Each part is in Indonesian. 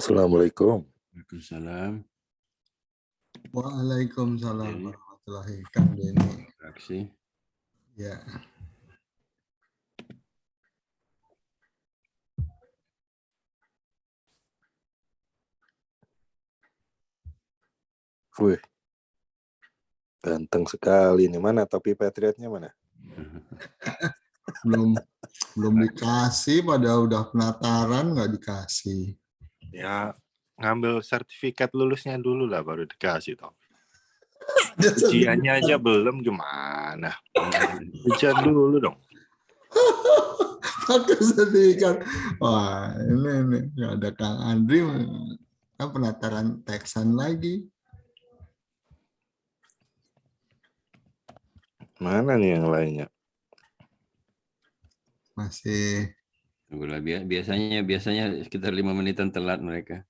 Assalamualaikum. Waalaikumsalam. Waalaikumsalam warahmatullahi Kang Denny. Aksi. Ya. Wih, ganteng sekali nih. Mana topi Patriotnya mana? belum dikasih, padahal udah penataran nggak dikasih. Ya, ngambil sertifikat lulusnya dulu lah baru dikasih toh. Ada Ujiannya aja belum, gimana? Ujian dulu dong. pakai sertifikat. Wah, ini nggak ada Kang Andri, kan penataran teksan lagi. Mana nih yang lainnya? Masih. Tunggulah, biasanya sekitar 5 menitan telat mereka.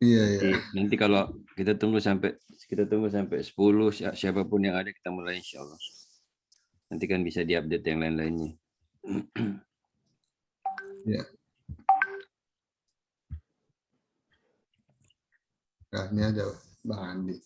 Iya. Nanti kalau kita tunggu sampai 10 siapapun yang ada kita mulai insya Allah. Nanti kan bisa diupdate yang lain-lainnya. Ya. Nah, ini ada Bang Andi.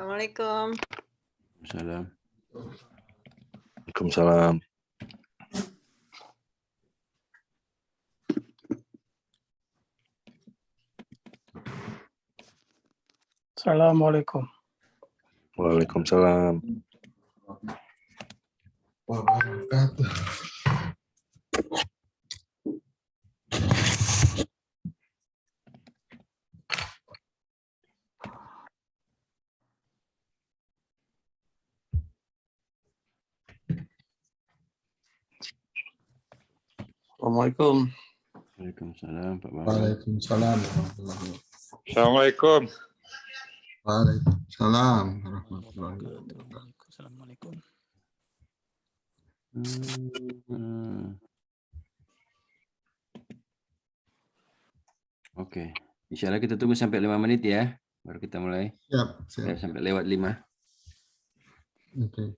Assalamualaikum. Salam. Waalaikumsalam. Assalamualaikum. Waalaikumsalam. Wabarakatuh. Assalamualaikum. Waalaikumsalam Pak Bang. Waalaikumsalam warahmatullahi wabarakatuh. Assalamualaikum. Waalaikumsalam warahmatullahi wabarakatuh. Assalamualaikum. Oke. Insya Allah kita tunggu sampai 5 menit ya. Baru kita mulai. Siap. Sampai lewat 5. Oke.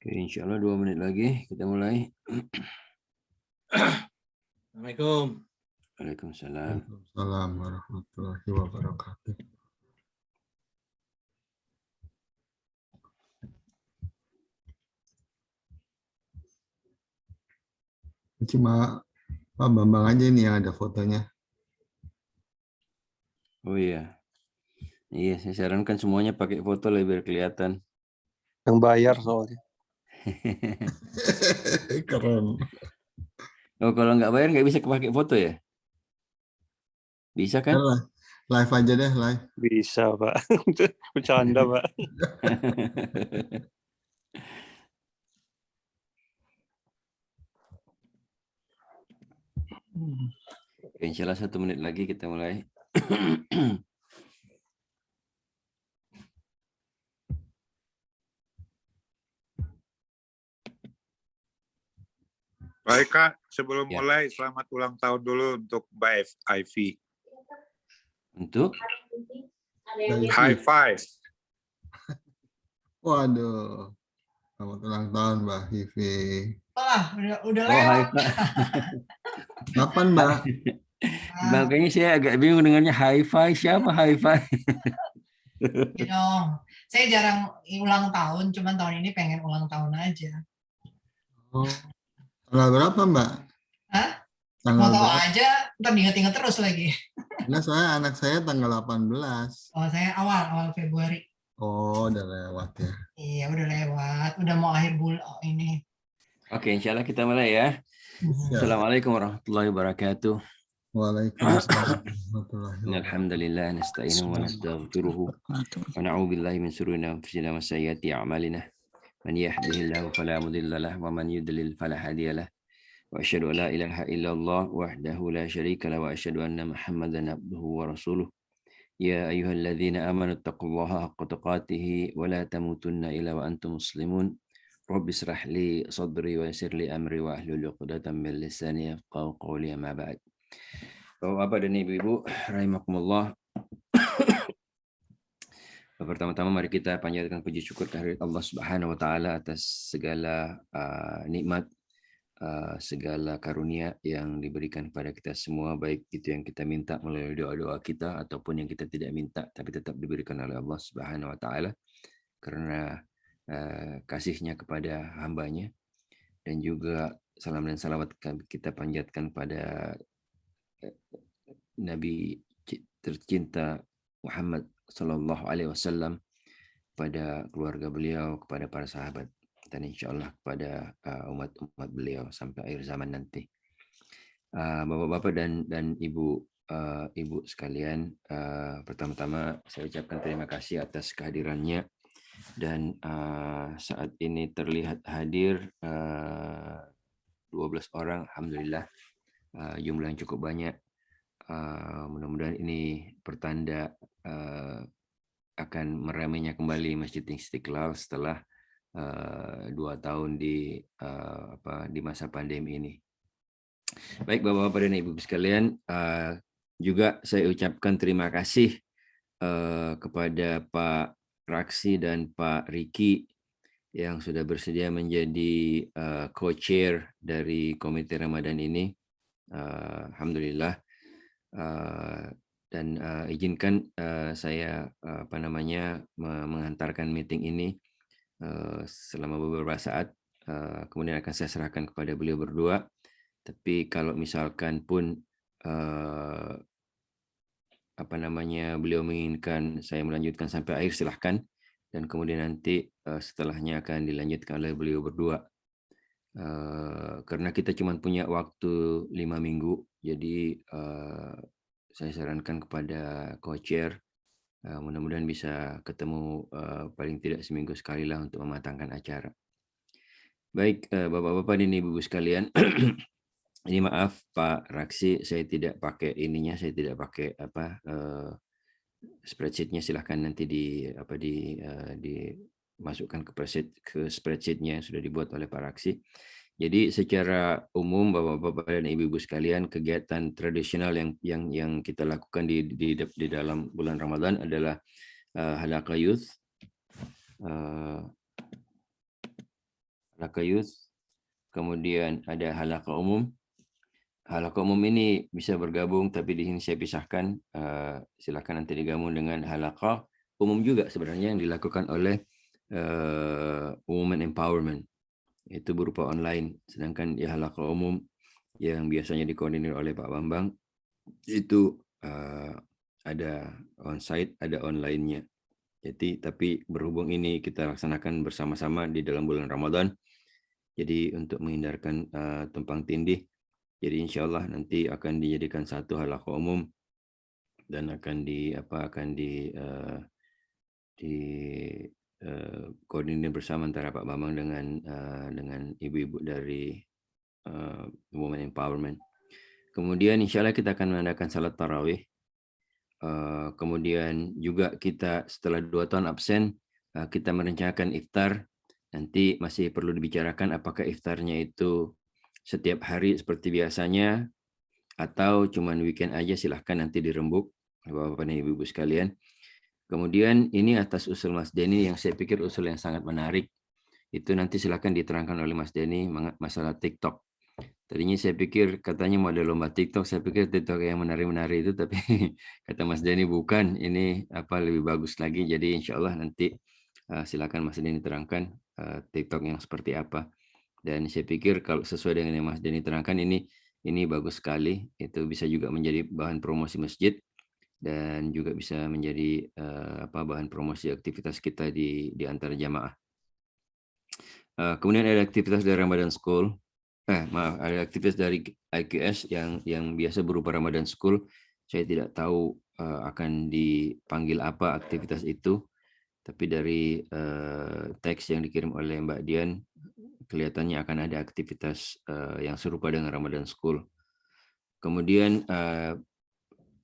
Oke, insya Allah 2 menit lagi kita mulai. Assalamualaikum. Waalaikumsalam. Waalaikumsalam warahmatullahi wabarakatuh. Cuma Pak Bambang aja nih yang ada fotonya. Oh iya. Iya, saya sarankan semuanya pakai foto lebih kelihatan. Yang bayar soalnya. Keren. Oh, kalau nggak bayar nggak bisa pakai foto ya? Bisa kan? Live aja deh, live. Bisa, Pak. Bercanda, Pak. Insya Allah 1 menit lagi kita mulai. Baik Kak, sebelum Ya. mulai selamat ulang tahun dulu untuk Mbak Ivy. Untuk High five. Waduh. Selamat ulang tahun Mbak Vivi. Wah, udah oh lewat. high five. Kapan Mbak? Makanya saya agak bingung dengarnya high five. Siapa high five? Ya dong. Saya jarang ulang tahun, cuman tahun ini pengen ulang tahun aja. Oh. Tanggal berapa Mbak? Hah? Tanggal Mau tahu berapa? aja, ntar diinget-inget terus lagi. Karena soalnya anak saya tanggal 18. Oh, saya awal Februari. Oh, udah lewat ya. Iya, udah lewat. Udah mau akhir bulan ini. Oke, insya Allah kita mulai ya. Ya. Assalamualaikum warahmatullahi wabarakatuh. Waalaikumsalam warahmatullahi wabarakatuh. Alhamdulillah nasta'inuhu wa nastaghfiruhu wa na'udzu billahi min shururi anfusina wa sayyiati a'malina. Man yahdihillahu fala mudilla lahu wa man yudlil fala hadiya lahu. Wa asyhadu an la ilaha illallah wahdahu la syarika lahu wa asyhadu anna Muhammadan abduhu wa rasuluh. Ya ayyuhalladzina amanu taqullaha haqqa tuqatih wa la tamutunna illa wa antum muslimun. Rabbi israh li sadri wa yassir li amri wa ahlul 'uqdatam min lisani yafqahu qawli amma ba'd. Bapak-bapak dan ibu-ibu rahimakumullah. Pertama-tama mari kita panjatkan puji syukur kehadirat Allah Subhanahu wa taala atas segala nikmat, segala karunia yang diberikan kepada kita semua, baik itu yang kita minta melalui doa-doa kita ataupun yang kita tidak minta tapi tetap diberikan oleh Allah Subhanahu wa taala karena kasihnya kepada hambanya. Dan juga salam dan salawat kita panjatkan pada Nabi tercinta Muhammad Sallallahu Alaihi Wasallam, pada keluarga beliau, kepada para sahabat, dan insya Allah kepada umat-umat beliau sampai akhir zaman nanti. Bapak-bapak dan ibu sekalian, pertama-tama saya ucapkan terima kasih atas kehadirannya, dan saat ini terlihat hadir 12 orang, alhamdulillah, jumlah yang cukup banyak. Mudah-mudahan ini pertanda akan meramainya kembali Masjid Istiqlal setelah 2 tahun di masa pandemi ini. Baik Bapak-bapak dan Ibu sekalian, juga saya ucapkan terima kasih kepada Pak Raksi dan Pak Riki yang sudah bersedia menjadi co-chair dari Komite Ramadan ini. Alhamdulillah. Dan izinkan saya mengantarkan meeting ini selama beberapa saat, kemudian akan saya serahkan kepada beliau berdua. Tapi kalau misalkan pun beliau menginginkan saya melanjutkan sampai akhir, silahkan, dan kemudian nanti setelahnya akan dilanjutkan oleh beliau berdua. Karena kita cuma punya waktu 5 minggu, jadi saya sarankan kepada co-chair, mudah-mudahan bisa ketemu paling tidak seminggu sekali lah untuk mematangkan acara. Baik Bapak-bapak dan Ibu sekalian, ini maaf Pak Raksi, saya tidak pakai ininya, saya tidak pakai spreadsheet-nya, silahkan nanti dimasukkan ke spreadsheet-nya yang sudah dibuat oleh Pak Raksi. Jadi secara umum Bapak-bapak dan Ibu-ibu sekalian, kegiatan tradisional yang kita lakukan di dalam bulan Ramadan adalah halaqah youth. Kemudian ada halaqah umum. Halaqah umum ini bisa bergabung, tapi di sini saya pisahkan. Silakan nanti digabung dengan halaqah umum juga sebenarnya yang dilakukan oleh Women Empowerment. Itu berupa online, sedangkan halaqah umum yang biasanya dikoordinir oleh Pak Bambang itu ada onsite, ada online-nya. Jadi tapi berhubung ini kita laksanakan bersama-sama di dalam bulan Ramadan, jadi untuk menghindarkan tumpang tindih, jadi insya Allah nanti akan dijadikan satu halaqah umum dan akan koordinir bersama antara Pak Bambang dengan ibu-ibu dari Women Empowerment. Kemudian insya Allah kita akan mengadakan salat tarawih. Kemudian juga kita setelah 2 tahun absen, kita merencanakan iftar. Nanti masih perlu dibicarakan apakah iftarnya itu setiap hari seperti biasanya, atau cuman weekend aja, silahkan nanti dirembuk Bapak-Bapak dan Ibu-Ibu sekalian. Kemudian ini atas usul Mas Denny yang saya pikir usul yang sangat menarik. Itu nanti silahkan diterangkan oleh Mas Denny masalah TikTok. Tadinya saya pikir katanya mau ada lomba TikTok, saya pikir TikTok yang menari-menari itu, tapi kata Mas Denny bukan, ini apa lebih bagus lagi. Jadi insya Allah nanti silakan Mas Denny terangkan TikTok yang seperti apa. Dan saya pikir kalau sesuai dengan yang Mas Denny terangkan ini bagus sekali. Itu bisa juga menjadi bahan promosi masjid dan juga bisa menjadi bahan promosi aktivitas kita di antara jamaah. Kemudian ada aktivitas dari Ramadan School. Ada aktivitas dari IQS yang biasa berupa Ramadan School. Saya tidak tahu akan dipanggil apa aktivitas itu, tapi dari teks yang dikirim oleh Mbak Dian, kelihatannya akan ada aktivitas yang serupa dengan Ramadan School. Kemudian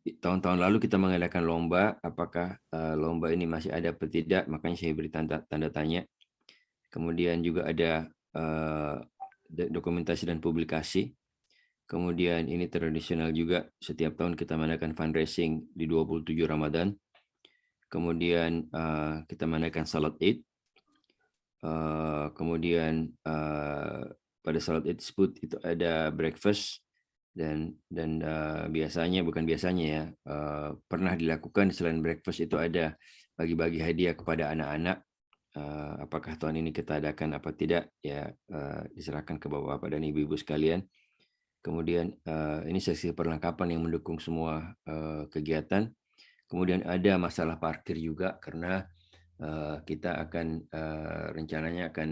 tahun-tahun lalu kita mengadakan lomba, apakah lomba ini masih ada atau tidak, makanya saya beri tanda tanya. Kemudian juga ada dokumentasi dan publikasi. Kemudian ini tradisional juga, setiap tahun kita mengadakan fundraising di 27 Ramadan. Kemudian kita mengadakan salat Id. Kemudian pada salat Id tersebut itu ada breakfast dan biasanya, bukan biasanya ya, pernah dilakukan selain breakfast itu ada bagi-bagi hadiah kepada anak-anak. Apakah tahun ini kita adakan apa tidak ya, diserahkan ke Bapak-Bapak dan Ibu-Ibu sekalian. Kemudian ini sesi perlengkapan yang mendukung semua kegiatan. Kemudian ada masalah parkir juga, karena kita akan rencananya akan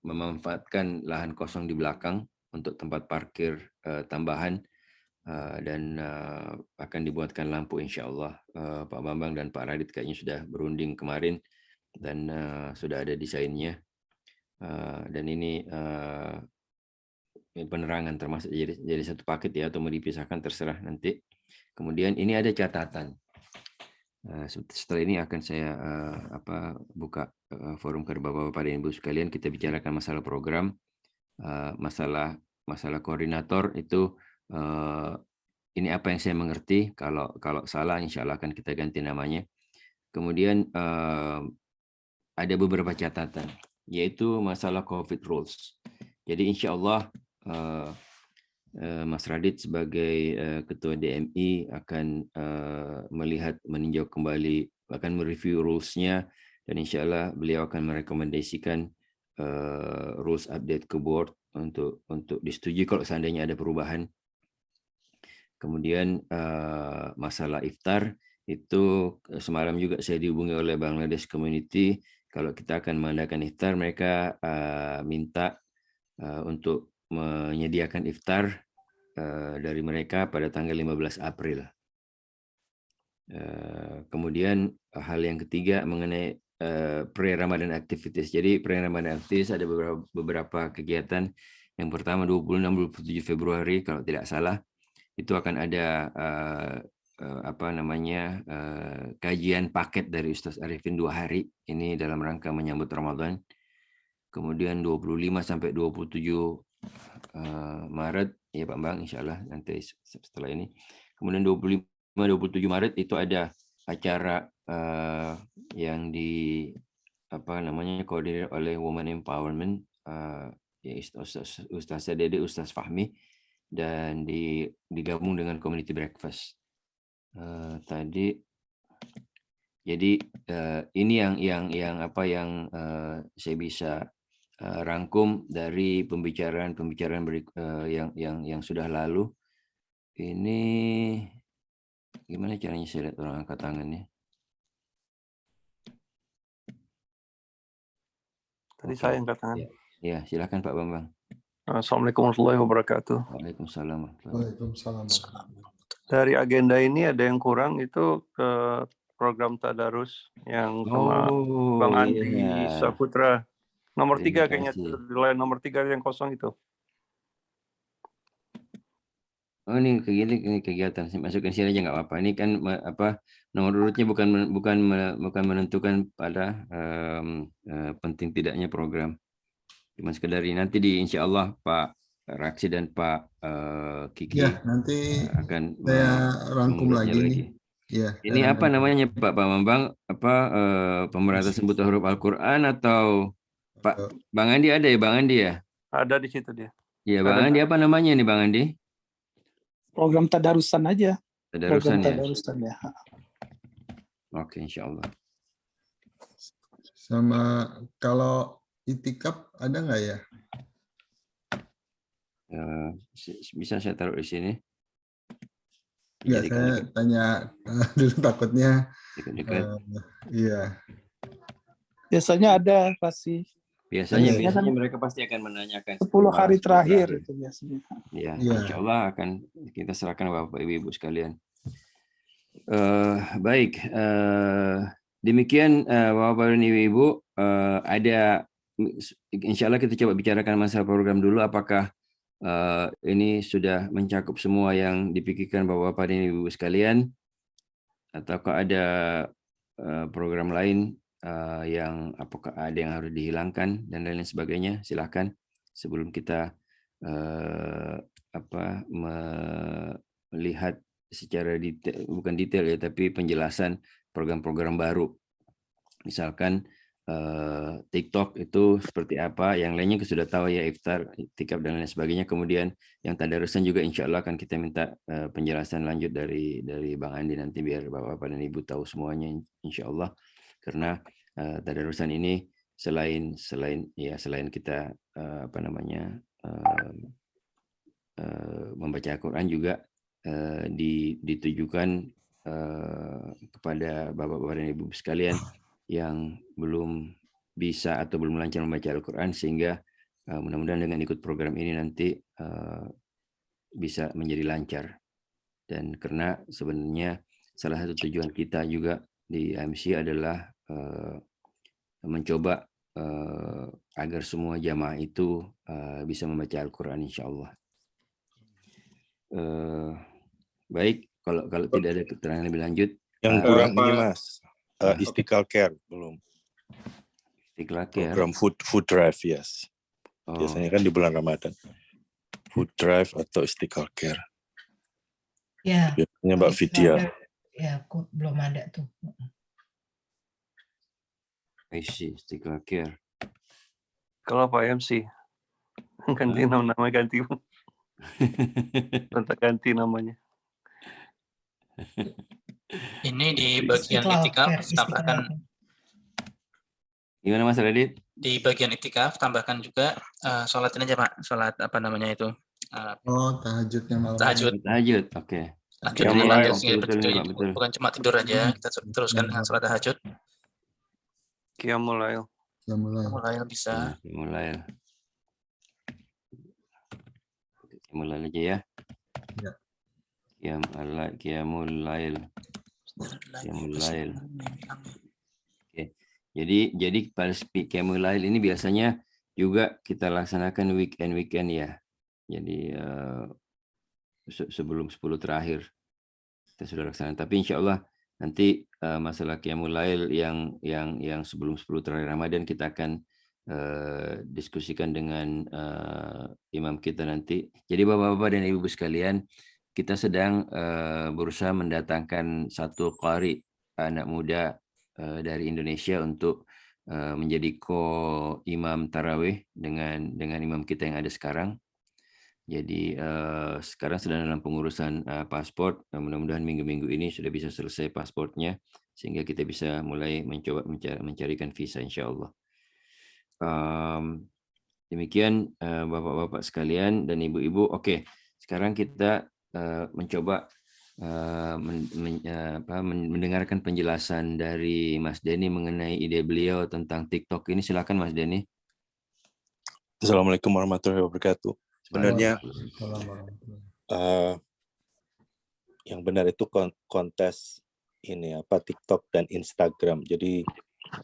memanfaatkan lahan kosong di belakang untuk tempat parkir tambahan. Dan akan dibuatkan lampu insya Allah. Pak Bambang dan Pak Radit kayaknya sudah berunding kemarin dan sudah ada desainnya. Dan ini penerangan termasuk jadi satu paket ya, atau mau dipisahkan terserah nanti. Kemudian ini ada catatan. Setelah ini akan saya buka forum ke Bapak-Bapak dan Ibu sekalian. Kita bicarakan masalah program, masalah koordinator itu. Ini apa yang saya mengerti, kalau salah insya Allah akan kita ganti namanya. Kemudian ada beberapa catatan, yaitu masalah COVID rules. Jadi insya Allah Mas Radit sebagai Ketua DMI akan meninjau kembali, akan mereview rules-nya, dan insya Allah beliau akan merekomendasikan rules update ke board untuk disetujui kalau seandainya ada perubahan. Kemudian masalah iftar itu semalam juga saya dihubungi oleh Bangladesh Community. Kalau kita akan mengadakan iftar, mereka minta untuk menyediakan iftar dari mereka pada tanggal 15 April. Kemudian hal yang ketiga mengenai pre-Ramadan activities. Jadi pre-Ramadan activities ada beberapa kegiatan. Yang pertama 26-27 Februari kalau tidak salah. Itu akan ada kajian paket dari Ustaz Arifin 2 hari ini dalam rangka menyambut Ramadan. Kemudian 25 sampai 27 Maret ya Pak Bang, insya Allah nanti setelah ini. Kemudian 25-27 Maret itu ada acara yang koordinir oleh Women Empowerment, ya Ustaz Dede, Ustaz Fahmi, dan digabung dengan community breakfast tadi. Jadi ini yang saya bisa rangkum dari pembicaraan yang sudah lalu. Ini gimana caranya saya lihat orang angkat tangannya? Tadi saya angkat tangan. Ya, silakan Pak Bambang. Assalamualaikum warahmatullahi wabarakatuh. Waalaikumsalam. Waalaikumsalam. Dari agenda ini ada yang kurang, itu ke program Tadarus yang sama Bang Andi Saputra. Nomor 3 kayaknya, di line nomor 3 yang kosong itu. Oh ini kegiatan, masukin sini aja nggak apa-apa. Ini kan nomor urutnya bukan menentukan pada penting tidaknya program. Cuma sekedar ini nanti insya Allah Pak Raksi dan Pak Kiki Ya, nanti akan saya rangkum mengurusnya lagi nih. Ya, Ini apa namanya Pak Bambang? Pemberantasan buta huruf Al-Quran atau Pak Bang Andi ada ya Bang Andi ya? Ada di situ dia. Iya Bang Andi apa namanya nih Bang Andi? Program tadarusan aja. Tadarusan ya? Tadarusan ya. Oke, insya Allah. Sama kalau itikaf ada nggak ya? Bisa saya taruh di sini? Ya, saya tanya dulu takutnya. Iya. Biasanya ada pasti. Biasanya mereka pasti akan menanyakan 10 hari terakhir itu biasanya. Ya, insya Allah akan kita serahkan Bapak Ibu sekalian. Baik, demikian Bapak dan Ibu, ada insya Allah kita coba bicarakan masalah program dulu. Apakah ini sudah mencakup semua yang dipikirkan Bapak dan Ibu sekalian, ataukah ada program lain yang apakah ada yang harus dihilangkan dan lain sebagainya? Silahkan sebelum kita melihat secara detail, bukan detail ya, tapi penjelasan program-program baru. Misalkan TikTok itu seperti apa, yang lainnya sudah tahu ya, iftar, itikaf dan lain sebagainya. Kemudian yang tadarusan juga insya Allah akan kita minta penjelasan lanjut dari Bang Andi nanti biar Bapak dan Ibu tahu semuanya insya Allah. Karena tadarusan ini selain kita membaca Al-Quran juga ditujukan kepada Bapak-Bapak dan Ibu sekalian yang belum bisa atau belum lancar membaca Al-Quran, sehingga mudah-mudahan dengan ikut program ini nanti bisa menjadi lancar. Dan karena sebenarnya salah satu tujuan kita juga di AMC adalah mencoba agar semua jamaah itu bisa membaca Al-Quran insya Allah. Baik, kalau tidak ada keterangan lebih lanjut. Yang kurang ini Mas, Istiqlal Care belum. Istiqlal Care. Program food drive, yes. Biasanya kan di bulan Ramadan. Food drive atau Istiqlal Care. Ya. Biasanya Mbak Vidya. Ya, belum ada tuh. Istiqlal Care. Kalau Pak MC ganti nama ganti. Tentang ganti namanya. Ini di bagian itikaf tambahkan. Gimana Mas Radit? Di bagian itikaf tambahkan juga sholat ini aja Pak, sholat apa namanya itu? Tahajudnya malam. Tahajud, oke. Bukan cuma tidur aja, kita teruskan dengan sholat tahajud. Qiyamul Lail. Qiyamul Lail bisa. Qiyamul Lail aja ya. Qiyamul Lail. Oke. Jadi pada Qiyamul Lail ini biasanya juga kita laksanakan weekend ya. Jadi sebelum 10 terakhir kita sudah laksanakan. Tapi insya Allah nanti masalah Qiyamul Lail yang sebelum 10 terakhir Ramadan kita akan diskusikan dengan imam kita nanti. Jadi Bapak-bapak dan Ibu sekalian, kita sedang berusaha mendatangkan satu qari, anak muda dari Indonesia untuk menjadi ko-imam tarawih dengan imam kita yang ada sekarang. Jadi sekarang sedang dalam pengurusan paspor. Mudah-mudahan minggu-minggu ini sudah bisa selesai pasportnya, sehingga kita bisa mulai mencoba mencarikan visa insya Allah. Demikian Bapak-bapak sekalian dan Ibu-ibu. Oke, sekarang kita mencoba mendengarkan penjelasan dari Mas Denny mengenai ide beliau tentang TikTok ini. Silakan Mas Denny. Assalamualaikum warahmatullahi wabarakatuh. Sebenarnya yang benar itu kontes ini TikTok dan Instagram. Jadi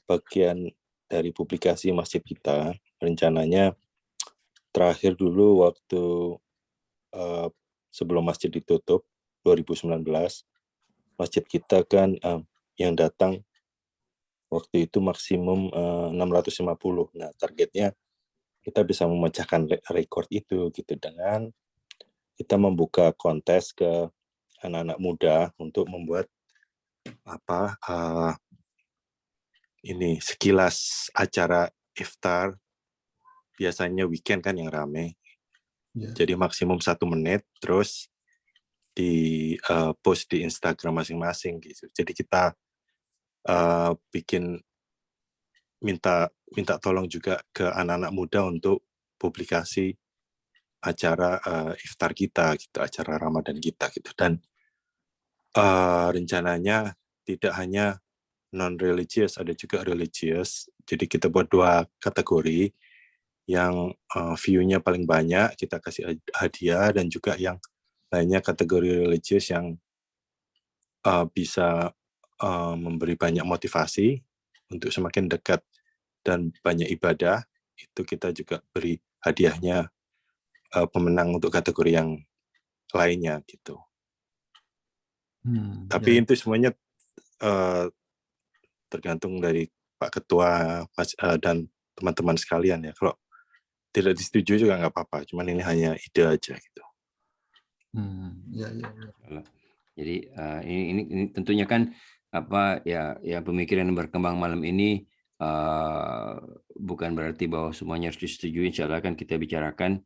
bagian dari publikasi masjid kita rencananya terakhir dulu waktu sebelum masjid ditutup 2019, masjid kita kan yang datang waktu itu maksimum 650. Nah, targetnya kita bisa memecahkan rekor itu gitu dengan kita membuka kontes ke anak-anak muda untuk membuat ini sekilas acara iftar. Biasanya weekend kan yang rame. Jadi maksimum 1 menit, terus di post di Instagram masing-masing gitu. Jadi kita minta tolong juga ke anak-anak muda untuk publikasi acara iftar kita gitu, acara Ramadan kita gitu. Dan rencananya tidak hanya non-religious, ada juga religious. Jadi kita buat 2 kategori. Yang view-nya paling banyak kita kasih hadiah, dan juga yang lainnya kategori religius yang bisa memberi banyak motivasi untuk semakin dekat dan banyak ibadah. Itu kita juga beri hadiahnya pemenang untuk kategori yang lainnya gitu. Tapi itu semuanya tergantung dari Pak Ketua dan teman-teman sekalian ya. Kalau tidak disetujui juga nggak apa-apa, cuman ini hanya ide aja gitu. Jadi ini tentunya kan pemikiran yang berkembang malam ini bukan berarti bahwa semuanya harus disetujui. Insya Allah akan kita bicarakan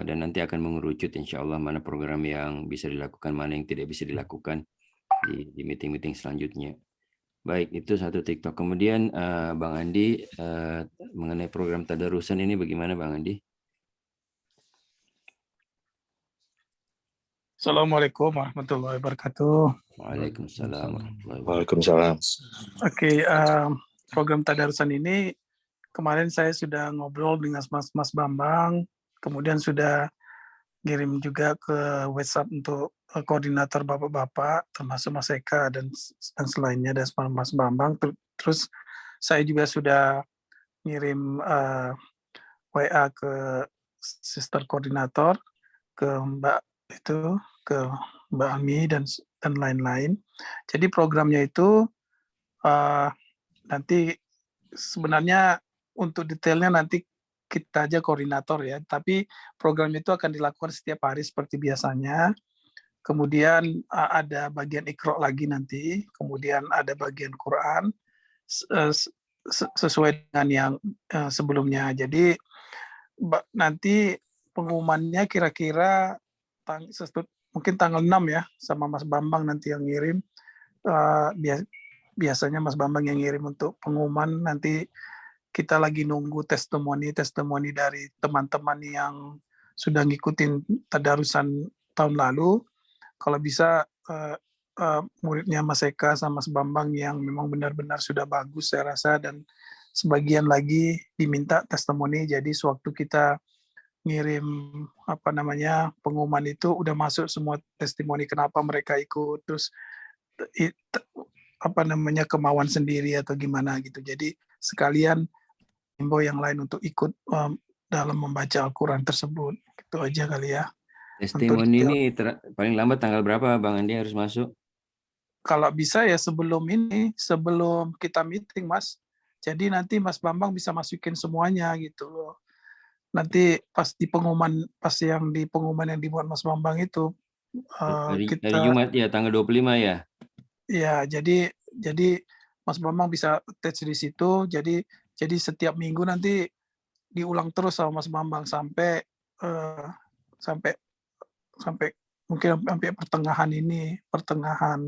dan nanti akan mengerucut insya Allah mana program yang bisa dilakukan, mana yang tidak bisa dilakukan di meeting-meeting selanjutnya. Baik, itu satu TikTok. Kemudian Bang Andi, mengenai program tadarusan ini bagaimana Bang Andi? Assalamualaikum warahmatullahi wabarakatuh. Waalaikumsalam warahmatullahi wabarakatuh. Waalaikumsalam. Oke, program tadarusan ini kemarin saya sudah ngobrol dengan Mas Bambang, kemudian sudah kirim juga ke WhatsApp untuk koordinator bapak-bapak, termasuk Mas Eka dan selainnya, dan Mas Bambang. Terus saya juga sudah ngirim WA ke sister koordinator, ke Mbak Ami dan lain-lain. Jadi programnya itu nanti sebenarnya untuk detailnya nanti kita aja koordinator ya, tapi program itu akan dilakukan setiap hari seperti biasanya. Kemudian ada bagian Iqra lagi nanti, kemudian ada bagian Quran sesuai dengan yang sebelumnya. Jadi nanti pengumumannya kira-kira mungkin tanggal 6 ya, sama Mas Bambang nanti yang ngirim. Biasanya Mas Bambang yang ngirim untuk pengumuman. Nanti kita lagi nunggu testimoni dari teman-teman yang sudah ngikutin tadarusan tahun lalu. Kalau bisa muridnya Mas Eka sama Mas Bambang yang memang benar-benar sudah bagus saya rasa, dan sebagian lagi diminta testimoni. Jadi sewaktu kita ngirim pengumuman itu udah masuk semua testimoni kenapa mereka ikut, terus kemauan sendiri atau gimana gitu. Jadi sekalian himbau yang lain untuk ikut dalam membaca Al-Quran tersebut. Itu aja kali ya. Testimoni ini paling lambat tanggal berapa Bang Andi harus masuk? Kalau bisa ya sebelum kita meeting Mas. Jadi nanti Mas Bambang bisa masukin semuanya gitu loh. Nanti pas di pengumuman yang dibuat Mas Bambang itu hari Jumat ya, tanggal 25 ya. Ya, jadi Mas Bambang bisa attach di situ. Jadi setiap minggu nanti diulang terus sama Mas Bambang sampai mungkin sampai pertengahan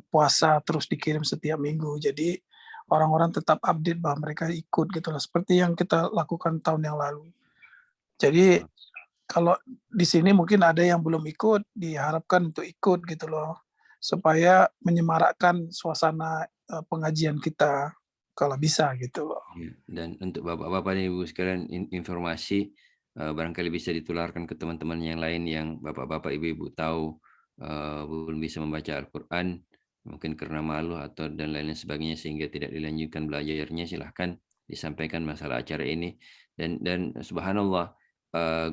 puasa, terus dikirim setiap minggu. Jadi orang-orang tetap update bahwa mereka ikut gitu loh, seperti yang kita lakukan tahun yang lalu. Jadi kalau di sini mungkin ada yang belum ikut, diharapkan untuk ikut gitu loh, supaya menyemarakkan suasana pengajian kita kalau bisa gitu loh. Dan untuk bapak-bapak dan ibu sekalian, informasi barangkali bisa ditularkan ke teman-teman yang lain yang bapak-bapak ibu-ibu tahu belum bisa membaca Al-Quran, mungkin karena malu atau dan lain-lain sebagainya sehingga tidak dilanjutkan belajarnya. Silahkan disampaikan masalah acara ini, dan subhanallah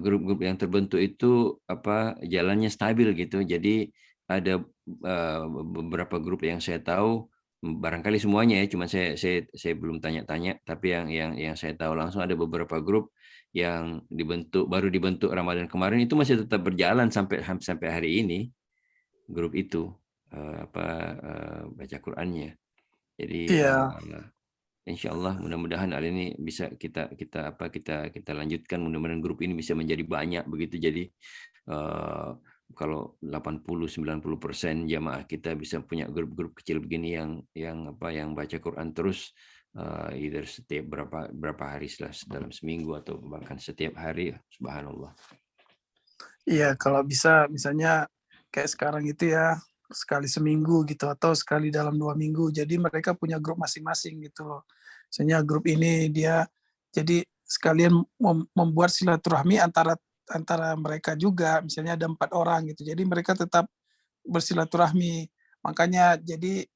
grup-grup yang terbentuk itu jalannya stabil gitu. Jadi ada beberapa grup yang saya tahu barangkali semuanya ya, cuma saya belum tanya-tanya, tapi yang saya tahu langsung ada beberapa grup yang baru dibentuk Ramadan kemarin itu masih tetap berjalan sampai hari ini, grup itu baca Qur'annya. Jadi insya Allah mudah-mudahan hal ini bisa kita lanjutkan, mudah-mudahan grup ini bisa menjadi banyak begitu. Jadi kalau 80-90% jamaah kita bisa punya grup-grup kecil begini yang baca Quran terus, either setiap berapa hari dalam seminggu atau bahkan setiap hari, subhanallah. Iya, kalau bisa misalnya kayak sekarang itu ya sekali seminggu gitu atau sekali dalam 2 minggu. Jadi mereka punya grup masing-masing gitu loh. Misalnya grup ini dia jadi sekalian membuat silaturahmi antara mereka juga, misalnya ada 4 orang gitu. Jadi mereka tetap bersilaturahmi. Makanya jadi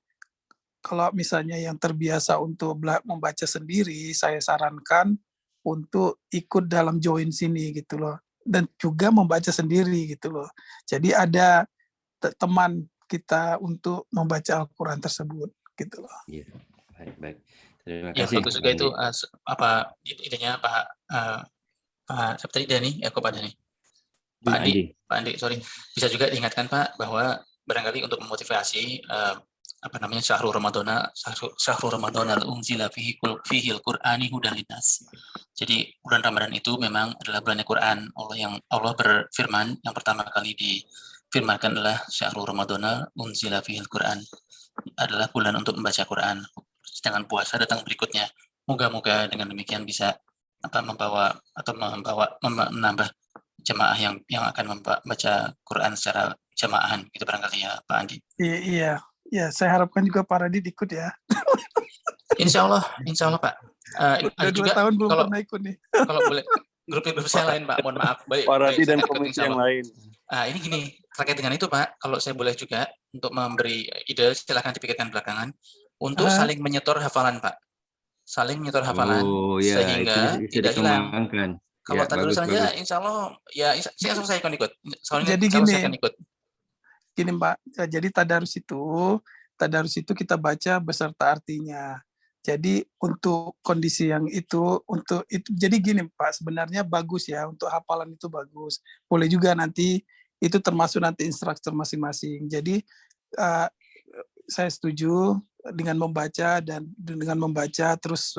kalau misalnya yang terbiasa untuk membaca sendiri, saya sarankan untuk ikut dalam join sini gitu loh. Dan juga membaca sendiri gitu loh. Jadi ada teman kita untuk membaca Al-Quran tersebut gitu loh. Iya, baik. Terima Ya, kasih. bagus juga itu idenya Pak Septri Dani, Pak Dani. Pak Andi, sorry. Bisa juga diingatkan Pak bahwa barangkali untuk memotivasi syahrul Ramadan unzila fihi al-Qur'ani hudan linnas. Jadi bulan Ramadan itu memang adalah bulan Al-Qur'an. Allah berfirman yang pertama kali difirmankan adalah syahrul Ramadan unzila fihi al-Qur'an, adalah bulan untuk membaca Quran. Sedangkan puasa datang berikutnya. Moga-moga dengan demikian bisa menambah jemaah yang akan membaca Quran secara jamaahan gitu barangkali ya Pak Andi. Iya, saya harapkan juga Pak Radit ikut ya. Insya Allah Pak. Udah 2 tahun belum pernah ikut nih. Kalau boleh, grup saya lain Pak, mohon maaf. Pak Radit dan komisi yang lain. Ini gini, terkait dengan itu Pak, kalau saya boleh juga untuk memberi ide, silakan dipikirkan belakangan, untuk saling menyetor hafalan Pak. Saling menyetor hafalan, sehingga tidak hilang. Kalau tadarus saja, insya Allah, ya saya akan ikut. Jadi gini Mbak, jadi tadarus itu kita baca beserta artinya. Jadi untuk kondisi yang itu, jadi gini Pak, sebenarnya bagus ya, untuk hafalan itu bagus. Boleh juga nanti, itu termasuk nanti instruktur masing-masing. Jadi saya setuju dengan membaca terus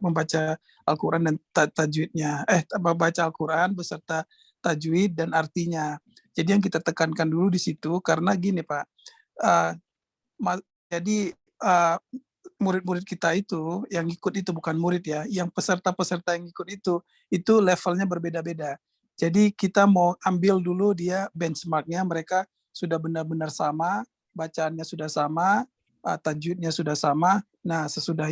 membaca Al-Quran dan tajwidnya, membaca Al-Quran beserta tajwid dan artinya. Jadi yang kita tekankan dulu di situ karena gini Pak, jadi murid-murid kita itu yang ikut itu bukan murid ya, yang peserta-peserta yang ikut itu levelnya berbeda-beda. Jadi kita mau ambil dulu dia benchmarknya, mereka sudah benar-benar sama, bacaannya sudah sama, tajwidnya sudah sama. Nah, sesudah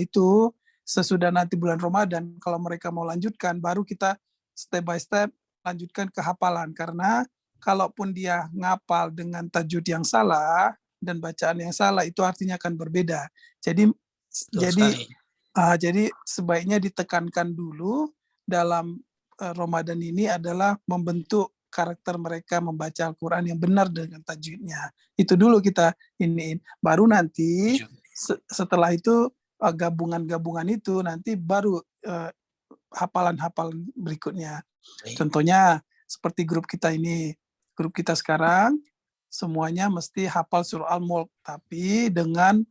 nanti bulan Ramadan, kalau mereka mau lanjutkan, baru kita step by step lanjutkan ke hafalan. Karena kalaupun dia ngapal dengan tajwid yang salah dan bacaan yang salah, itu artinya akan berbeda. Jadi sebaiknya ditekankan dulu dalam Ramadan ini adalah membentuk karakter mereka membaca Al-Quran yang benar dengan tajwidnya. Itu dulu kita iniin. Baru nanti setelah itu gabungan-gabungan itu nanti baru hafalan-hafalan berikutnya. Contohnya seperti grup kita ini. Grup kita sekarang semuanya mesti hafal surah Al-Mulk, tapi dengan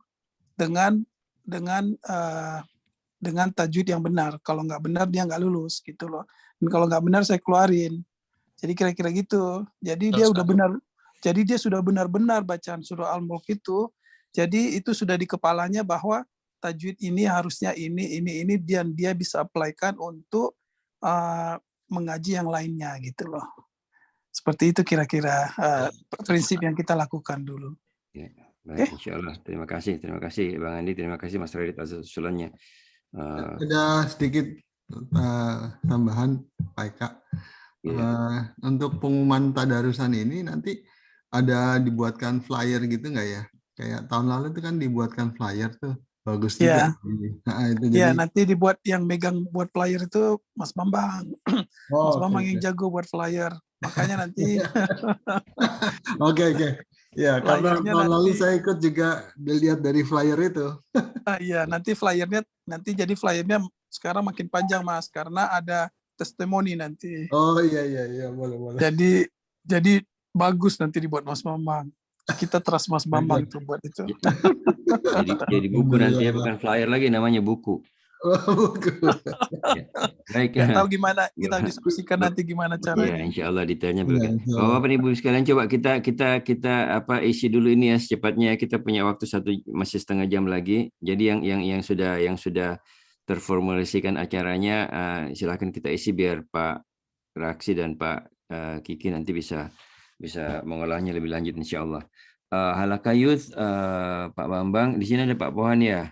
tajwid yang benar. Kalau nggak benar dia nggak lulus gitu loh. Dan kalau nggak benar saya keluarin. Jadi kira-kira gitu. Jadi dia udah benar. Jadi dia sudah benar-benar bacaan surah Al-Mulk itu. Jadi itu sudah di kepalanya bahwa tajwid ini harusnya ini dan dia bisa apply-kan untuk mengaji yang lainnya gitu loh. Seperti itu kira-kira prinsip yang kita lakukan dulu. Ya, baik, insya Allah. Terima kasih Bang Andi, terima kasih Mas Radit atas usulannya. Ada sedikit tambahan Pak Eka. Untuk pengumuman tadarusan ini nanti ada dibuatkan flyer gitu nggak ya? Kayak tahun lalu itu kan dibuatkan flyer tuh, bagus juga. Nah, itu jadi... nanti dibuat yang megang buat flyer itu Mas Bambang. Mas Bambang yang jago buat flyer. Makanya nanti. Oke. Ya, karena Flyernya tahun lalu nanti, saya ikut juga dilihat dari flyer itu. iya nanti flyernya jadi flyernya sekarang makin panjang Mas karena ada testimoni nanti. Oh iya, boleh. Jadi bagus nanti dibuat Mas Bambang. Kita trust Mas Bambang itu buat itu. Jadi buku nanti ya, bukan flyer lagi, namanya buku. Ya. Baik. Nggak tahu gimana, kita diskusikan nanti gimana Ya, caranya. insya Allah detailnya. Bapak Ibu sekalian, coba kita isi dulu ini ya secepatnya. Kita punya waktu masih setengah jam lagi. Jadi yang sudah terformulasikan acaranya, silakan kita isi biar Pak Raksi dan Pak Kiki nanti bisa mengolahnya lebih lanjut insya Allah. Halaka Youth, Pak Bambang, di sini ada Pak Pohan ya.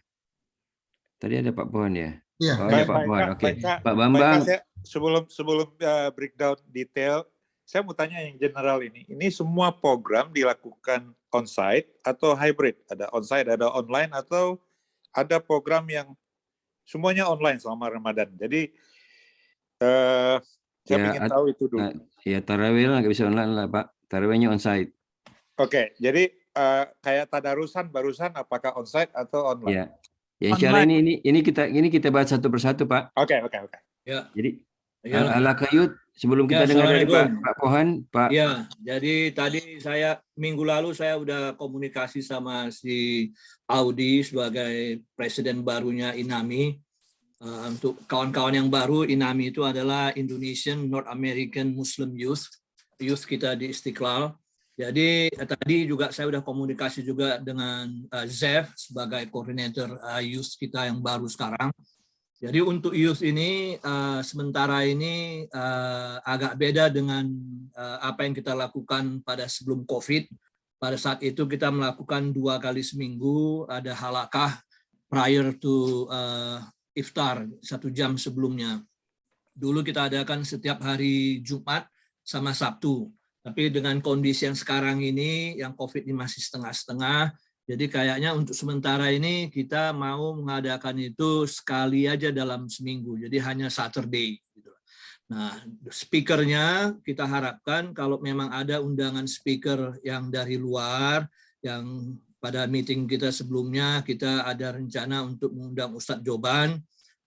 Tadi ada Pak Pohan ya. Iya. Oh, ada Pak Pohan. Oke. Pak Bambang. Sebelum breakdown detail, saya mau tanya yang general ini. Ini semua program dilakukan on-site atau hybrid? Ada on-site, ada online, atau ada program yang semuanya online selama Ramadan? Jadi saya ingin tahu itu dulu. Ya, tarawih nggak bisa online lah Pak. Tarawihnya on-site. Oke, jadi kayak tadarusan barusan apakah on-site atau online? Ya. Ya, insya Allah ini kita bahas satu persatu Pak. Oke. Ya. Jadi Halaka Youth, sebelum kita dengar dari Pak Pohan, Pak. Ya, jadi tadi minggu lalu saya udah komunikasi sama si Audi sebagai presiden barunya INAMI. Untuk kawan-kawan yang baru, INAMI itu adalah Indonesian North American Muslim Youth kita di Istiqlal. Jadi tadi juga saya udah komunikasi juga dengan Zev sebagai koordinator youth kita yang baru sekarang. Jadi untuk youth ini sementara ini agak beda dengan apa yang kita lakukan pada sebelum COVID. Pada saat itu kita melakukan 2 kali seminggu, ada halakah prior to iftar 1 jam sebelumnya. Dulu kita adakan setiap hari Jumat sama Sabtu. Tapi dengan kondisi yang sekarang ini, yang COVID ini masih setengah-setengah, jadi kayaknya untuk sementara ini kita mau mengadakan itu sekali aja dalam seminggu, jadi hanya Saturday. Nah, speakernya kita harapkan kalau memang ada undangan speaker yang dari luar, yang pada meeting kita sebelumnya kita ada rencana untuk mengundang Ustadz Joban,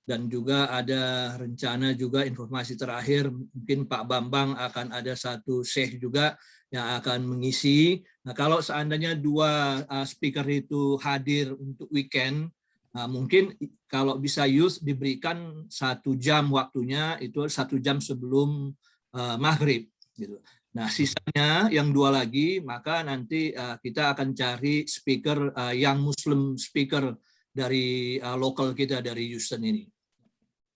dan juga ada rencana juga informasi terakhir mungkin Pak Bambang akan ada satu syekh juga yang akan mengisi. Nah, kalau seandainya 2 speaker itu hadir untuk weekend, mungkin kalau bisa youth diberikan 1 jam waktunya, itu 1 jam sebelum maghrib gitu. Nah, sisanya yang 2 lagi, maka nanti kita akan cari speaker yang Muslim speaker dari lokal kita dari Houston ini.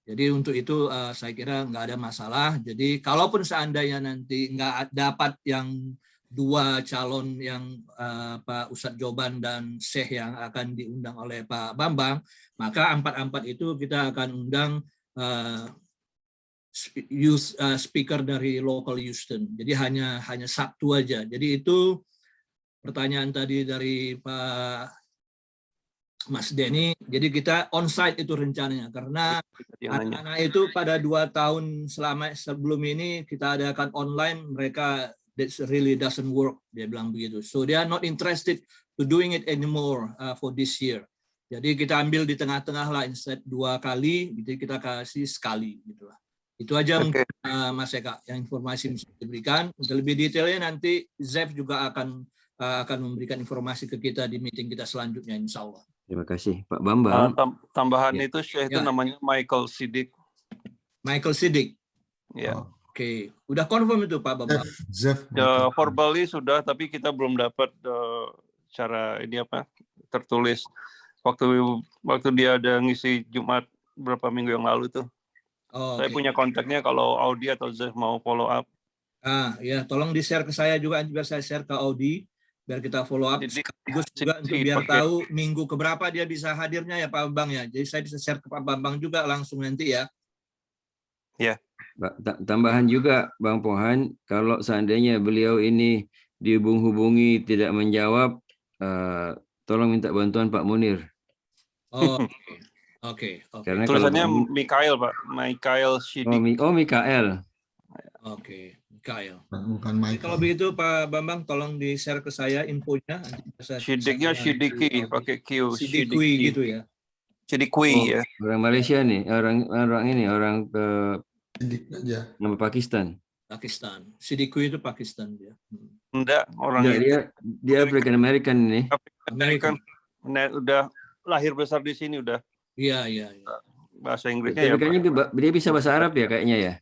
Jadi untuk itu saya kira nggak ada masalah. Jadi kalaupun seandainya nanti nggak dapat yang 2 calon yang Pak Ustadz Joban dan Syekh yang akan diundang oleh Pak Bambang, maka 4 itu kita akan undang youth speaker dari local Houston. Jadi hanya Sabtu aja. Jadi itu pertanyaan tadi dari Pak Mas Denny, jadi kita on-site itu rencananya karena anak-anak itu pada 2 tahun sebelum ini kita adakan online, mereka that really doesn't work, dia bilang begitu. So they are not interested to doing it anymore for this year. Jadi kita ambil di tengah-tengah lah, instead 2 kali, jadi kita kasih sekali gitu lah. Itu aja mungkin Mas Eka yang informasi bisa diberikan. Untuk lebih detailnya nanti Zev juga akan memberikan informasi ke kita di meeting kita selanjutnya insya Allah. Terima kasih Pak Bambang. Tambahan itu Syekh itu namanya Michael Siddiq. Michael Siddiq. Ya. Oke, udah confirm itu Pak Bambang. Verbally sudah, tapi kita belum dapat cara ini tertulis. Waktu dia ada ngisi Jumat berapa minggu yang lalu tuh. Saya punya kontaknya kalau Audi atau Zev mau follow up. Ya, tolong di-share ke saya juga biar saya share ke Audi. Biar kita follow up sekaligus juga untuk biar tahu minggu keberapa dia bisa hadirnya ya Pak Bambang ya. Jadi saya bisa share ke Pak Bambang juga langsung nanti ya. Ya. Tambahan juga Bang Pohan, kalau seandainya beliau ini dihubungi tidak menjawab, tolong minta bantuan Pak Munir. Oh, oke. Karena tulisannya Mikael Pak, Mikael Siddiq. Oh Mikael. Oke. Mikael. Bukan Jadi Michael. kalau begitu Pak Bambang tolong di-share ke saya infonya. Shidiknya Shidiki pakai Q. Shidikui gitu ya. Shidikui ya. Orang Malaysia nih, orang nama Pakistan. Pakistan. Shidikui itu Pakistan dia. Enggak, orang Enggak, dia African American ini. American. Udah lahir besar di sini udah. Iya. Bahasa Inggrisnya Tapi kayaknya dia bisa bahasa Arab ya kayaknya ya.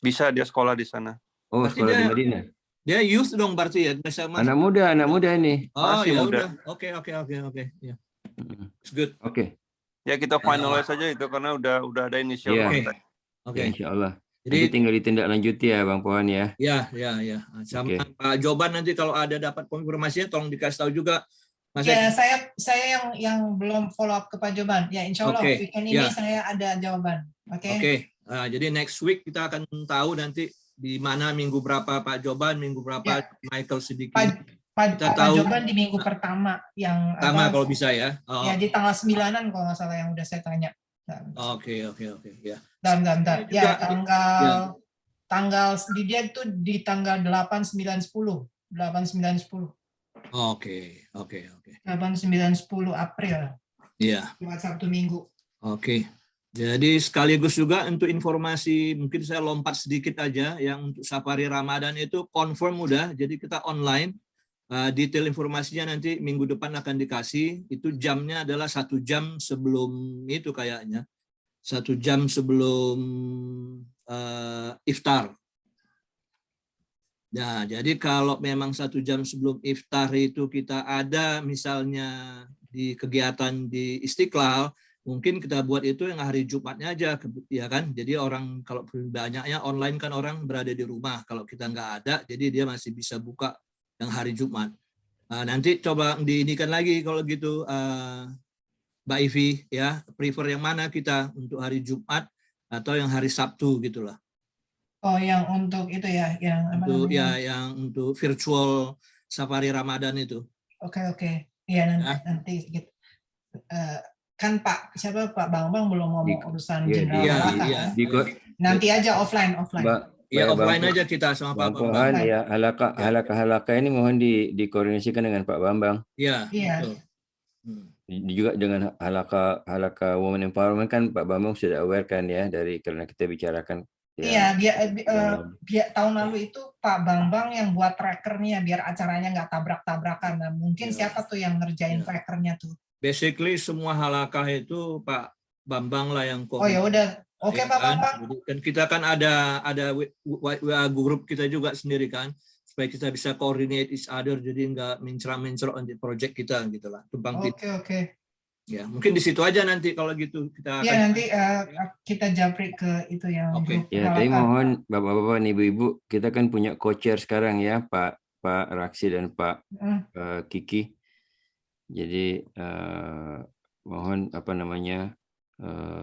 Bisa, dia sekolah di sana. Oh, Berarti sekolah di Madinah. Dia youth dong berarti ya. Anak muda ini. Oh Masih ya muda. udah. Oke. Ya. It's good. Oke. Ya kita finalize saja itu karena udah ada inisial. Iya. Oke. Ya, insya Allah. Jadi Nanti tinggal ditindaklanjuti ya Bang Pohan ya. Ya. Sama Pak Joban nanti kalau ada dapat konfirmasinya tolong dikasih tahu juga. Mas Ya, saya yang belum follow up ke Pak Joban. Ya, insya Allah weekend ini saya ada jawaban. Oke. Jadi next week kita akan tahu nanti di mana minggu berapa Pak Joban, minggu berapa Michael Siddiqui. Pak Joban di minggu pertama yang kalau bisa ya. Ya di tanggal 9-an kalau nggak salah yang udah saya tanya. Oke ya. Bentar. Ya tanggal di dia itu di tanggal 8, 9, 10. 8, 9, 10. Oke. 8, 9, 10 April. Iya. Sabtu Minggu. Oke. Jadi sekaligus juga untuk informasi, mungkin saya lompat sedikit aja, yang untuk Safari Ramadan itu confirm udah, jadi kita online. Detail informasinya nanti minggu depan akan dikasih. Itu jamnya adalah 1 jam sebelum itu kayaknya. 1 jam sebelum iftar. Nah, jadi kalau memang 1 jam sebelum iftar itu kita ada misalnya di kegiatan di Istiqlal, mungkin kita buat itu yang hari Jumatnya aja, ya kan? Jadi orang kalau banyaknya online kan orang berada di rumah. Kalau kita nggak ada, jadi dia masih bisa buka yang hari Jumat. Nanti coba diinikan lagi kalau gitu, Mbak Ivi, ya prefer yang mana kita untuk hari Jumat atau yang hari Sabtu gitulah. Oh, yang untuk itu ya, yang untuk yang untuk virtual Safari Ramadan itu. Oke. Iya nanti gitu. Kan Pak Bambang belum ngomong urusan Jenderal Halaka. Nanti aja offline. Ya offline aja kita sama Pak Bambang. Ya halaka ini mohon dikoordinasikan dengan Pak Bambang. Iya. Juga dengan halaka Women Empowerment kan Pak Bambang sudah aware kan ya karena kita bicarakan. Iya, biar tahun lalu itu Pak Bambang yang buat trackernya biar acaranya nggak tabrak-tabrakan. Nah, mungkin siapa tuh yang ngerjain trackernya tuh? Basically semua halakah itu Pak Bambang lah yang Oh ya udah, oke Pak Bambang. Dan kita kan ada WA group kita juga sendiri kan, supaya kita bisa coordinate each other, jadi nggak mencera-mencerok di project kita gitulah. Oke. Ya, mungkin di situ aja nanti kalau gitu kita. Ya nanti kita japri ke itu yang. Ya, tapi mohon bapak-bapak, ibu-ibu, kita kan punya co-chair sekarang ya, Pak Raksi dan Pak Kiki. Jadi mohon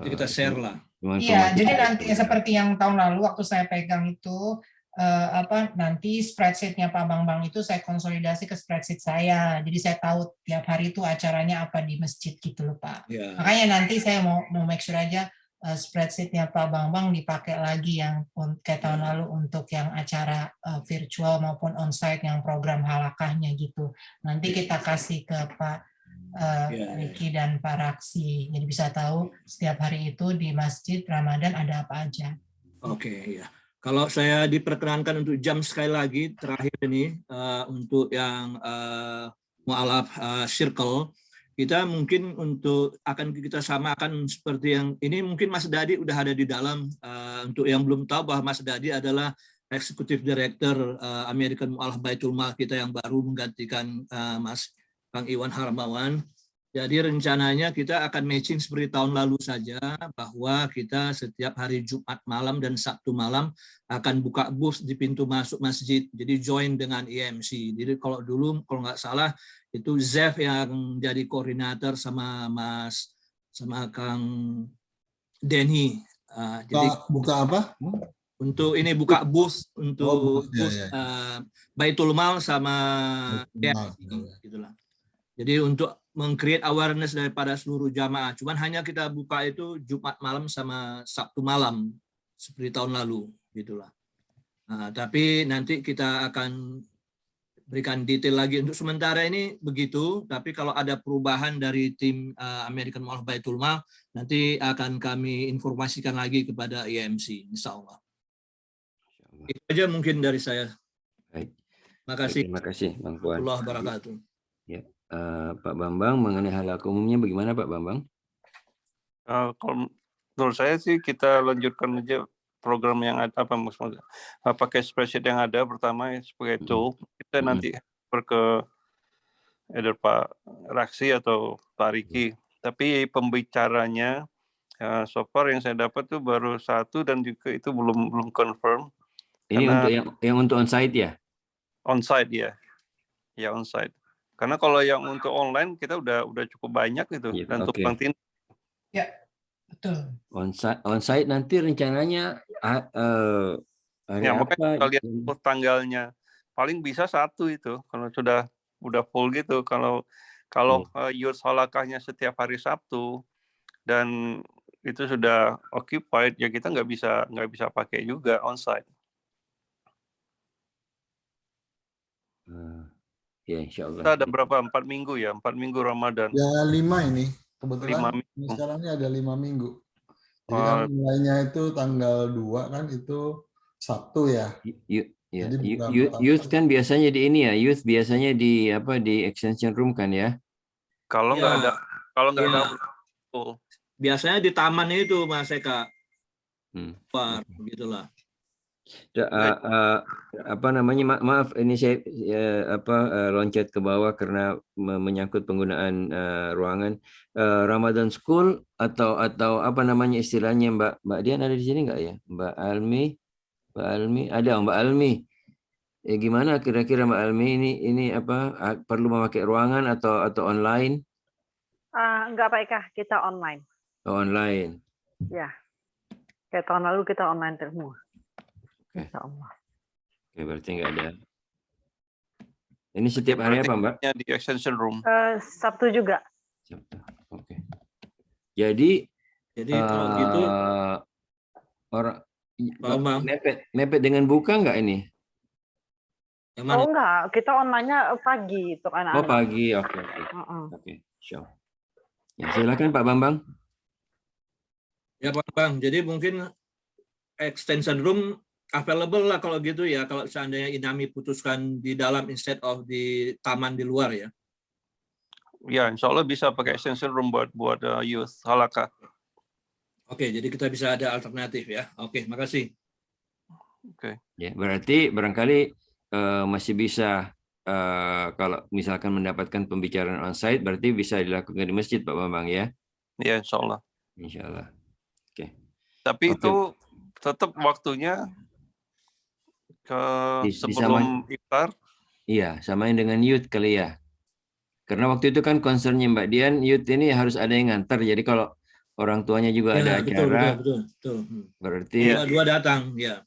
kita share lah. Iya, jadi nanti seperti yang tahun lalu waktu saya pegang itu. Nanti spreadsheet-nya Pak Bambang itu saya konsolidasi ke spreadsheet saya. Jadi saya tahu tiap hari itu acaranya apa di masjid gitu loh Pak. Ya. Makanya nanti saya mau make sure aja spreadsheet-nya Pak Bambang dipakai lagi yang kayak tahun lalu untuk yang acara virtual maupun onsite yang program halakahnya gitu. Nanti kita kasih ke Pak Riki dan Pak Raksi. Jadi bisa tahu setiap hari itu di Masjid Ramadan ada apa aja. Oke, ya. Kalau saya diperkenankan untuk jam sekali lagi terakhir ini untuk yang mu'alaf circle, kita mungkin akan kita samakan seperti yang ini, mungkin Mas Dadi udah ada di dalam. Untuk yang belum tahu bahwa Mas Dadi adalah Executive Director American Mu'alaf Baitul Mal kita yang baru menggantikan Mas Kang Iwan Harmawan. Jadi rencananya kita akan matching seperti tahun lalu saja, bahwa kita setiap hari Jumat malam dan Sabtu malam akan buka booth di pintu masuk masjid. Jadi join dengan EMC. Jadi kalau dulu kalau nggak salah itu Zef yang jadi koordinator sama Kang Denny. Jadi buka apa? Untuk ini buka booth untuk Baitul Mal sama EMC gitulah. Jadi untuk meng-create awareness daripada seluruh jamaah. Cuman hanya kita buka itu Jumat malam sama Sabtu malam seperti tahun lalu, gitulah. Tapi nanti kita akan berikan detail lagi. Untuk sementara ini begitu, tapi kalau ada perubahan dari tim American Mall of Baitul Mal, nanti akan kami informasikan lagi kepada IMC, insya Allah. Itu aja mungkin dari saya. Baik. Makasih. Terima kasih, Bang Puan. Warahmatullahi wabarakatuh. Ya, Pak Bambang, mengenai halaqah umumnya bagaimana Pak Bambang? Kalau menurut saya sih kita lanjutkan aja program yang ada, pakai spreadsheet yang ada pertama sebagai tool. Kita nanti ke either Pak Raksi atau Pak Riki. Tapi pembicaranya so far yang saya dapat tuh baru 1 dan juga itu belum confirm. Ini untuk yang untuk onsite ya? Onsite ya. Ya onsite. Karena kalau yang untuk online kita udah cukup banyak gitu dan tumpang tindih. Ya, betul. Onsite nanti rencananya hari apa? Kita lihat tanggalnya. Paling bisa 1 itu kalau sudah full gitu. Kalau youth halakahnya setiap hari Sabtu dan itu sudah occupied, ya kita nggak bisa pakai juga onsite. Ya, insya Allah. Kita ada berapa? 4 minggu ya? 4 minggu Ramadan. Ya 5 ini. Kebetulan 5 minggu. sekarang ini ada 5 minggu. Jadi kan mulainya itu tanggal 2 kan itu Sabtu ya. Ya, youth kan biasanya di ini ya, youth biasanya di extension room kan ya? Kalau nggak ada full. Biasanya di taman itu Mas Eka. Begitulah. Maaf ini saya loncat ke bawah karena menyangkut penggunaan ruangan. Ramadan School atau apa namanya istilahnya Mbak Dian ada di sini nggak ya? Mbak Almi ada Mbak Almi. Gimana kira-kira Mbak Almi ini perlu memakai ruangan atau online? Enggak Pak Eka, kita online. Oh, online. Ya. Kayak tahun lalu kita online semua. Insya Allah. Oke, berarti nggak ada. Ini setiap hari apa, Mbak? Di extension room. Sabtu juga. Sabtu. Oke. Jadi kalau gitu orang mepet dengan buka nggak ini? Oh enggak, kita online-nya pagi untuk anak-anak. Oh pagi, oke. Oke, sure. Ya, silakan Pak Bambang. Ya Pak Bang, jadi mungkin extension room available lah kalau gitu ya, kalau seandainya INAMI putuskan di dalam instead of di taman di luar ya. Ya, insya Allah bisa pakai extension room buat youth halakah. Oke, jadi kita bisa ada alternatif ya. Oke, makasih. Oke. Ya, berarti barangkali masih bisa kalau misalkan mendapatkan pembicaraan onsite, berarti bisa dilakukan di masjid Pak Bambang ya? Ya, insya Allah. Insya Allah. Oke. Tapi itu tetap waktunya sebelum iftar. Iya, samain dengan youth kali ya. Karena waktu itu kan concernnya Mbak Dian, youth ini harus ada yang ngantar. Jadi kalau orang tuanya juga ada acara, betul. Berarti dua datang ya.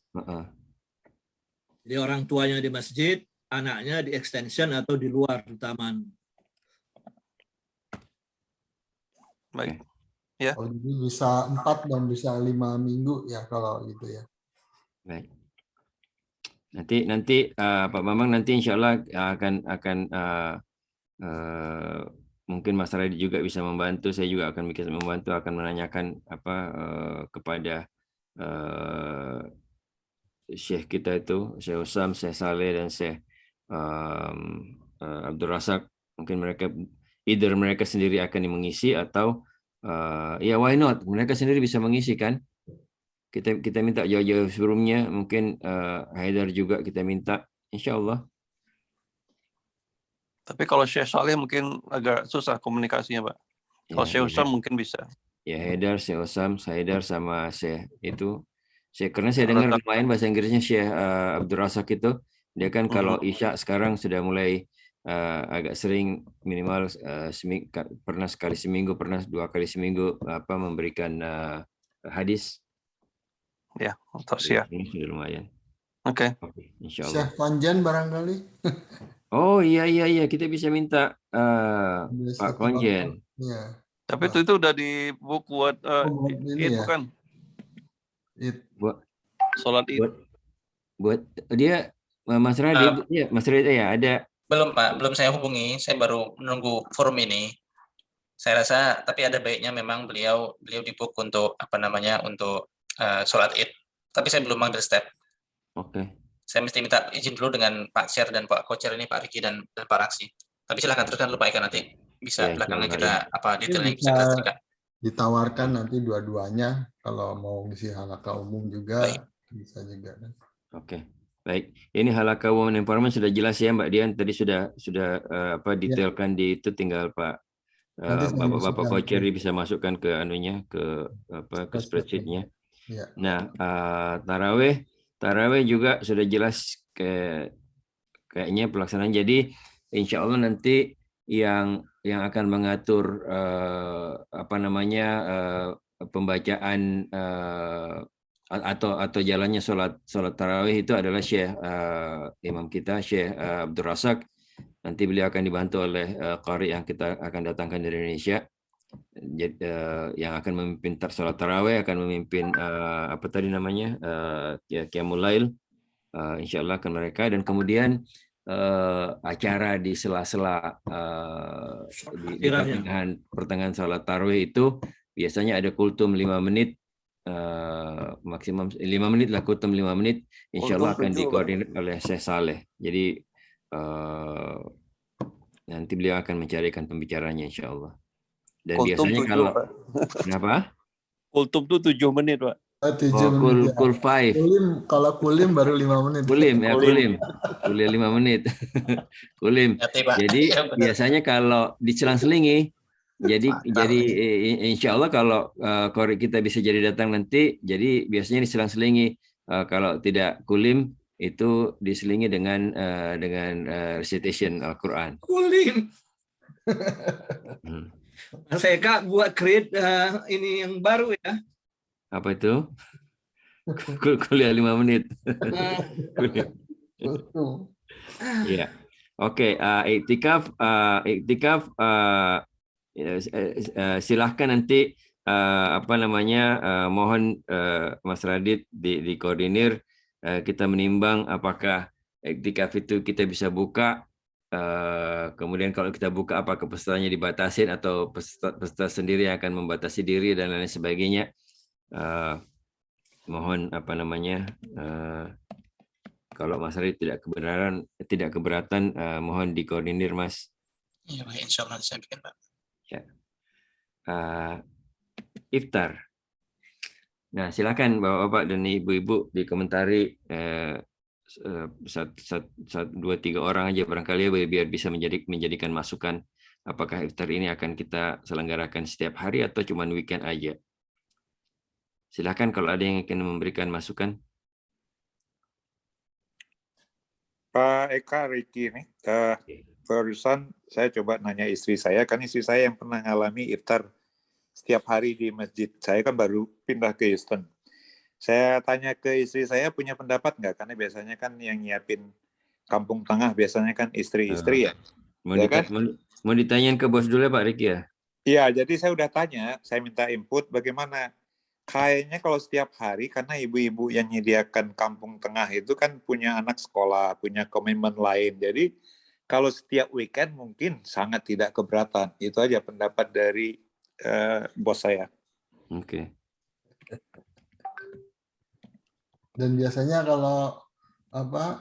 Jadi orang tuanya di masjid, anaknya di extension atau di luar di taman. Baik. Ya. Oh, jadi bisa 4 dan bisa 5 minggu ya kalau gitu ya. Baik. Nanti Pak Bambang nanti insya Allah akan mungkin Mas Radi juga bisa membantu. Saya juga akan membantu, akan menanyakan kepada Syekh kita itu, Syekh Usam, Syekh Saleh dan Syekh Abdul Razak. Mungkin mereka sendiri akan mengisi atau ya why not, mereka sendiri bisa mengisi kan. Kita minta jauh-jauh sebelumnya, mungkin Haidar juga kita minta, insya Allah. Tapi kalau Syekh Saleh mungkin agak susah komunikasinya Pak. Kalau Syekh Usam mungkin bisa. Ya Haidar, Syekh Usam, Haidar sama Syekh itu. Karena saya dengar lumayan bahasa Inggrisnya Syekh Abdul Razak itu, dia kan kalau Isya sekarang sudah mulai agak sering, minimal pernah sekali seminggu, pernah 2 kali seminggu memberikan hadis. Ya, siap. Ini sudah lumayan. Oke. Insya Allah. Syekh Konjen barangkali. Oh iya, kita bisa minta Pak Konjen. Ya. Tapi itu udah di book buat Id bukan? Id. Sholat Id. buat dia Mas Radit, ya Mas Radit ya ada. Belum Pak, belum saya hubungi, saya baru menunggu forum ini. Saya rasa tapi ada baiknya memang beliau dibook untuk untuk sholat Id. Tapi saya belum mengambil step. Oke. Saya mesti minta izin dulu dengan Pak Sher dan Pak Kocer ini, Pak Riki dan Pak Raksi. Tapi silakan teruskan dulu Pak Eka, nanti bisa belakangan kita detailnya bisa kita terikat. Ditawarkan nanti dua-duanya kalau mau ngisi halaqah umum juga. Baik. Bisa juga kan. Oke. Baik, ini halaqah women empowerment sudah jelas ya Mbak Dian, tadi sudah detailkan di itu, tinggal Pak Bapak Kocer bisa masukkan ke anunya ke spreadsheet-nya. Ya. Nah, tarawih juga sudah jelas kayaknya pelaksanaan. Jadi insya Allah nanti yang akan mengatur pembacaan atau jalannya sholat tarawih itu adalah Syekh imam kita Syekh Abdul Razak. Nanti beliau akan dibantu oleh qari yang kita akan datangkan dari Indonesia, yang akan memimpin sholat tarawih, akan memimpin Qiyamul Lail, insya Allah akan mereka. Dan kemudian acara di sela-sela di pertengahan sholat tarawih itu biasanya ada kultum 5 menit. Maksimum 5 menit lah, kultum 5 menit, insya Allah akan dikoordinir oleh Syekh Saleh. Jadi nanti beliau akan mencarikan pembicaranya insya Allah. Dan kultum biasanya 7, kalau Pak. Kenapa? Kultum itu 7 menit Pak. 7 menit. Kul 5. Kalau kulim baru 5 menit. Kulim. Kuliah 5 menit. Kulim. Jadi biasanya kalau diselang-selingi. Jadi insya Allah kalau qari kita bisa jadi datang nanti, jadi biasanya diselang-selingi. Kalau tidak kulim itu diselingi dengan recitation Al-Quran. Kulim. Mas Eka buat create ini yang baru ya. Apa itu? Kuliah 5 menit. Iya. Oke, iktikaf silahkan nanti mohon Mas Radit dikoordinir, kita menimbang apakah iktikaf itu kita bisa buka, kemudian kalau kita buka apakah pesertanya dibatasin atau peserta sendiri yang akan membatasi diri dan lain sebagainya. Mohon kalau Mas Radit tidak keberatan, mohon dikoordinir Mas. Iya, insya Allah saya bikin Pak. Ya. Iftar. Nah, silakan Bapak-bapak dan Ibu-ibu dikomentari 1, 2, 3 orang aja barangkali ya, biar bisa menjadikan masukan apakah iftar ini akan kita selenggarakan setiap hari atau cuma weekend aja. Silakan kalau ada yang ingin memberikan masukan. Pak Eka, Riki nih. Barusan saya coba nanya istri saya, kan istri saya yang pernah ngalami iftar setiap hari di masjid. Saya kan baru pindah ke Houston. Saya tanya ke istri saya, punya pendapat nggak? Karena biasanya kan yang nyiapin kampung tengah biasanya kan istri-istri ya. Mau ditanyain ke bos dulu ya Pak Riki ya? Iya, jadi saya udah tanya, saya minta input bagaimana. Kayaknya kalau setiap hari, karena ibu-ibu yang menyediakan kampung tengah itu kan punya anak sekolah, punya komitmen lain. Jadi kalau setiap weekend mungkin sangat tidak keberatan. Itu aja pendapat dari bos saya. Oke. Dan biasanya kalau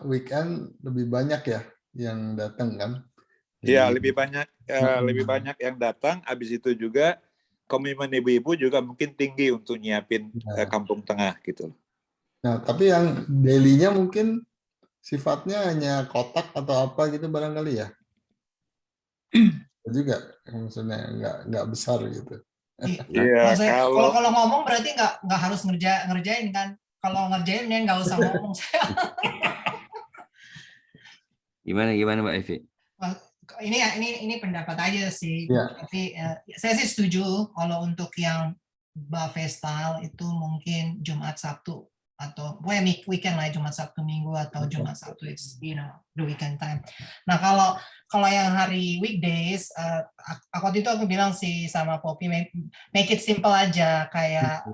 weekend lebih banyak ya yang datang kan? Iya, lebih banyak yang datang. Habis itu juga komitmen ibu-ibu juga mungkin tinggi untuk nyiapin kampung tengah gitu. Nah, tapi yang daily-nya mungkin sifatnya hanya kotak atau apa gitu barangkali ya? Juga maksudnya nggak besar gitu. Iya. Kalau ngomong berarti nggak harus ngerjain kan? Kalau ngerjain ya nggak usah ngomong. Gimana Mbak Evi? Ini pendapat aja sih. Ya. Tapi saya sih setuju kalau untuk yang buffet style itu mungkin Jumat Sabtu atau weekend lah, Jumat Sabtu Minggu atau Jumat Sabtu it's the weekend time. Nah kalau yang hari weekdays, waktu itu aku bilang sih sama Poppy, make it simple aja, kayak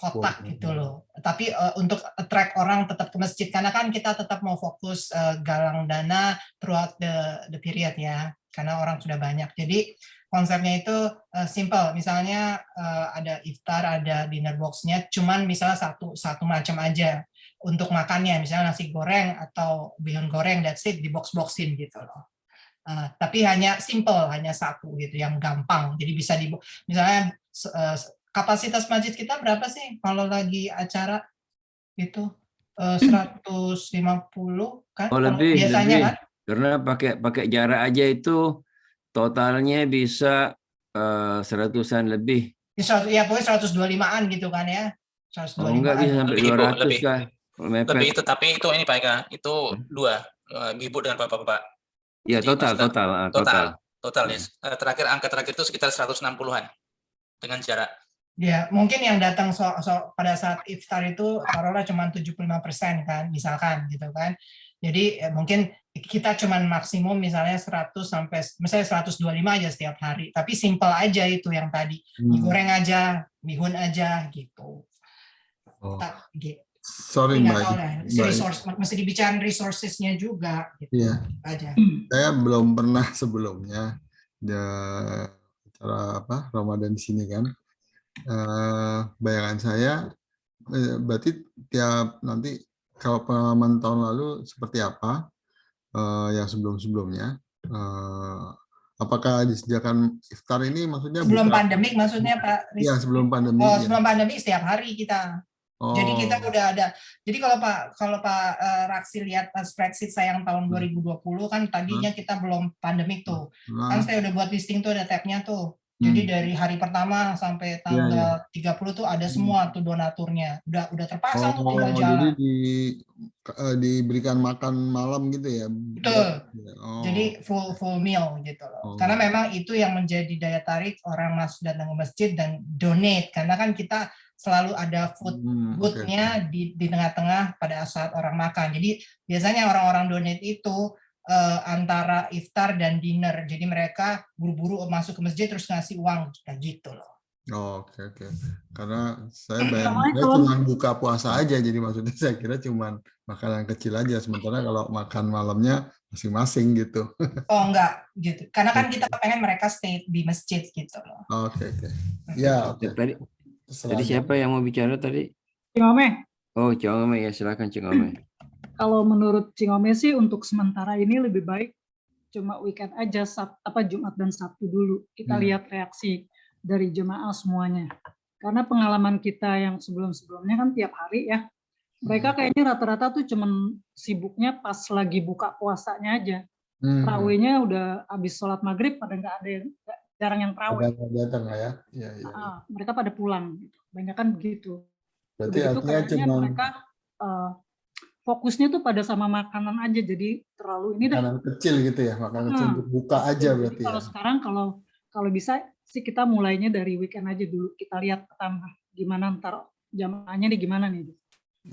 kotak gitu loh. Tapi untuk attract orang tetap ke masjid karena kan kita tetap mau fokus galang dana throughout the period ya, karena orang sudah banyak. Jadi konsepnya itu simple. Misalnya ada iftar, ada dinner box-nya, cuman misalnya satu macam aja untuk makannya, misalnya nasi goreng atau bihun goreng, that's it, di box-boxin gitu loh. Tapi hanya simple, hanya satu gitu, yang gampang. Jadi bisa misalnya kapasitas masjid kita berapa sih kalau lagi acara itu 150 kan? Oh, lebih, biasanya lebih. Kan? Karena pakai jarak aja itu totalnya bisa 100-an lebih. Ya pokoknya 125-an gitu kan ya. 125-an. Oh, enggak bisa sampai 200 kah? Lebih itu, tapi itu ini Pak Eka, itu dua, Ibu dengan Bapak-Bapak. Ya, total ya. Terakhir angka terakhir itu sekitar 160-an dengan jarak. Ya, mungkin yang datang pada saat iftar itu taruhlah cuma 75% kan, misalkan gitu kan. Jadi mungkin kita cuma maksimum misalnya 100 sampai misalnya 125 aja setiap hari. Tapi simple aja itu yang tadi. Digoreng aja, bihun aja gitu. Gitu. Sorry Mbak. Mesti dibicarain resources-nya juga gitu. Iya. Aja. Saya belum pernah sebelumnya acara Ramadan di sini kan. Bayangan saya berarti nanti kalau pengalaman tahun lalu seperti apa yang sebelum-sebelumnya, apakah disediakan iftar ini maksudnya sebelum pandemik maksudnya Pak? Iya, sebelum pandemik. Sebelum pandemik setiap hari kita. Jadi kita udah ada. Jadi kalau Pak Raksi lihat spreadsheet saya yang tahun 2020 kan tadinya kita belum pandemik tuh. Kan saya udah buat listing tuh, ada tab-nya tuh. Jadi dari hari pertama sampai tanggal 30 tuh ada semua tuh donaturnya. Udah terpasang tuh tinggal jalan. Jadi diberikan makan malam gitu ya. Betul. Jadi full meal gitu loh. Karena memang itu yang menjadi daya tarik orang datang ke masjid dan donate, karena kan kita selalu ada food booth-nya di tengah-tengah pada saat orang makan. Jadi biasanya orang-orang donate itu antara iftar dan dinner. Jadi mereka buru-buru masuk ke masjid terus ngasih uang kita gitu loh. Oke. Karena saya cuma buka puasa aja, jadi maksudnya saya kira cuma makanan kecil aja. Sementara kalau makan malamnya masing-masing gitu. Oh enggak gitu. Karena kan kita pengen mereka stay di masjid gitu loh. Oke. Ya. Tadi siapa yang mau bicara tadi? Cing Ome. Oh, Cing Ome, ya silakan Cing Ome. Kalau menurut Cing Ome sih untuk sementara ini lebih baik cuma weekend aja, Jumat dan Sabtu dulu. Kita lihat reaksi dari jemaah semuanya. Karena pengalaman kita yang sebelum-sebelumnya kan tiap hari ya. Mereka kayaknya rata-rata tuh cuman sibuknya pas lagi buka puasanya aja. Tarawihnya udah habis sholat maghrib pada nggak ada yang jarang yang tarawih. Datang ya. Mereka pada pulang. Banyak kan begitu. Berarti artinya mereka fokusnya tuh pada sama makanan aja, jadi terlalu ini makanan kecil gitu ya, makanan kecil untuk buka aja berarti. Kalau sekarang kalau bisa sih kita mulainya dari weekend aja dulu, kita lihat pertama gimana ntar jamaahnya nih gimana nih.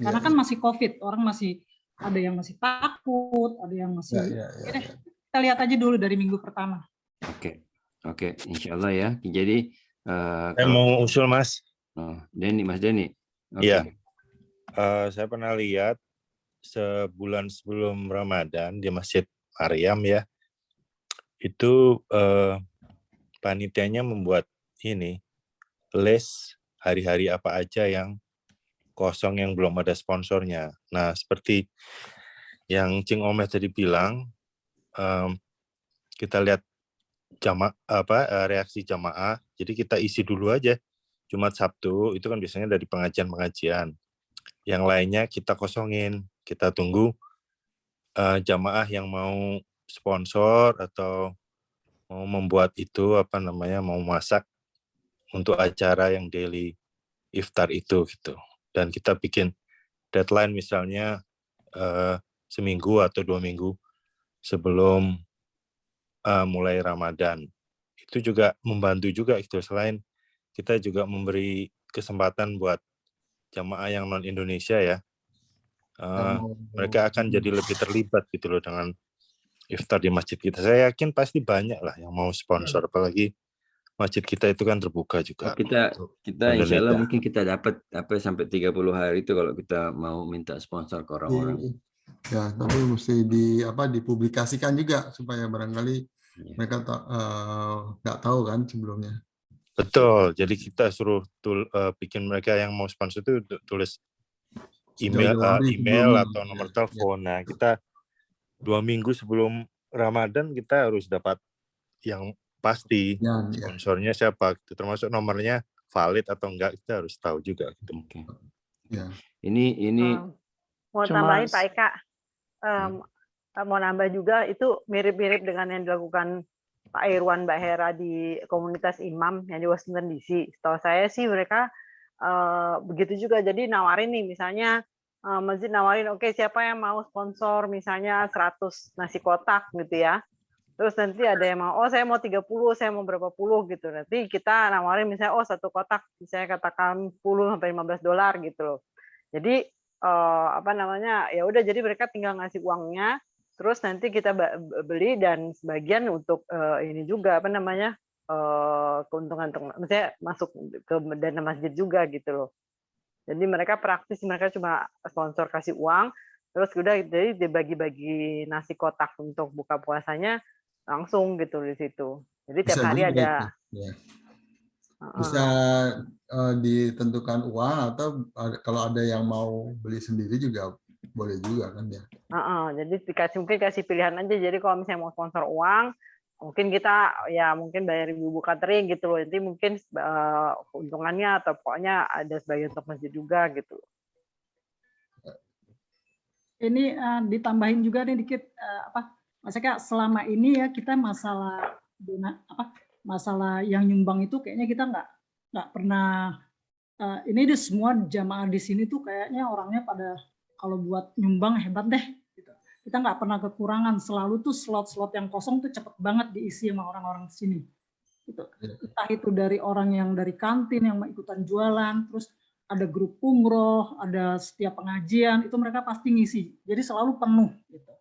Karena kan masih COVID, orang masih ada yang masih takut, ada yang masih. Kita lihat aja dulu dari minggu pertama. Oke, insya Allah ya. Jadi saya mau usul Mas. Mas Denny. Iya. Saya pernah lihat sebulan sebelum Ramadan di Masjid Maryam ya, itu panitianya membuat ini list hari-hari apa aja yang kosong yang belum ada sponsornya. Nah, seperti yang Cing Ome tadi bilang, kita lihat reaksi jamaah. Jadi kita isi dulu aja Jumat Sabtu, itu kan biasanya dari pengajian-pengajian. Yang lainnya kita kosongin. Kita tunggu jamaah yang mau sponsor atau mau membuat itu mau masak untuk acara yang daily iftar itu gitu. Dan kita bikin deadline misalnya seminggu atau 2 minggu sebelum mulai Ramadan. Itu juga membantu juga itu. Selain kita juga memberi kesempatan buat jamaah yang non Indonesia ya. Mereka akan jadi lebih terlibat gitu loh dengan iftar di masjid kita. Saya yakin pasti banyak lah yang mau sponsor, apalagi masjid kita itu kan terbuka juga. Kita insya Allah mungkin kita dapat sampai 30 hari itu kalau kita mau minta sponsor ke orang-orang. Ya, tapi mesti dipublikasikan juga supaya barangkali mereka nggak tahu kan sebelumnya. Betul. Jadi kita suruh bikin mereka yang mau sponsor itu tulis email atau nomor telepon. Nah, kita 2 minggu sebelum Ramadan kita harus dapat yang pasti sponsornya siapa, gitu. Termasuk nomornya valid atau enggak, kita harus tahu juga. Gitu. Ya. Ini mau tambahin Pak Eka, mau nambah juga itu mirip-mirip dengan yang dilakukan Pak Irwan, Mbak Hera di komunitas imam yang di Washington DC. Setahu saya sih mereka begitu juga. Jadi nawarin nih, misalnya masjid nawarin, oke, siapa yang mau sponsor misalnya 100 nasi kotak gitu ya. Terus nanti ada yang mau, saya mau 30, saya mau berapa puluh gitu. Nanti kita nawarin misalnya, satu kotak, misalnya katakan $10-15 gitu loh. Jadi ya udah, jadi mereka tinggal ngasih uangnya, terus nanti kita beli dan sebagian untuk ini juga keuntungan, misalnya masuk ke dana masjid juga gitu loh. Jadi mereka praktis, mereka cuma sponsor kasih uang, terus udah jadi dibagi-bagi nasi kotak untuk buka puasanya langsung gitu di situ. Jadi tiap hari ada. Ya. Bisa ditentukan uang atau kalau ada yang mau beli sendiri juga boleh juga kan ya. Jadi mungkin kasih pilihan aja. Jadi kalau misalnya mau sponsor uang, mungkin kita mungkin bayar ibu catering gitu loh. Nanti mungkin keuntungannya atau pokoknya ada sebagian untuk masjid juga gitu. Ini ditambahin juga nih dikit maksudnya selama ini ya kita masalah yang nyumbang itu kayaknya kita nggak pernah ini di semua jamaah di sini tuh kayaknya orangnya pada kalau buat nyumbang hebat deh gitu. Kita nggak pernah kekurangan, selalu tuh slot-slot yang kosong tuh cepet banget diisi sama orang-orang di sini gitu. Entah itu dari orang yang dari kantin yang mau ikutan jualan, terus ada grup umroh, ada setiap pengajian, itu mereka pasti ngisi, jadi selalu penuh gitu.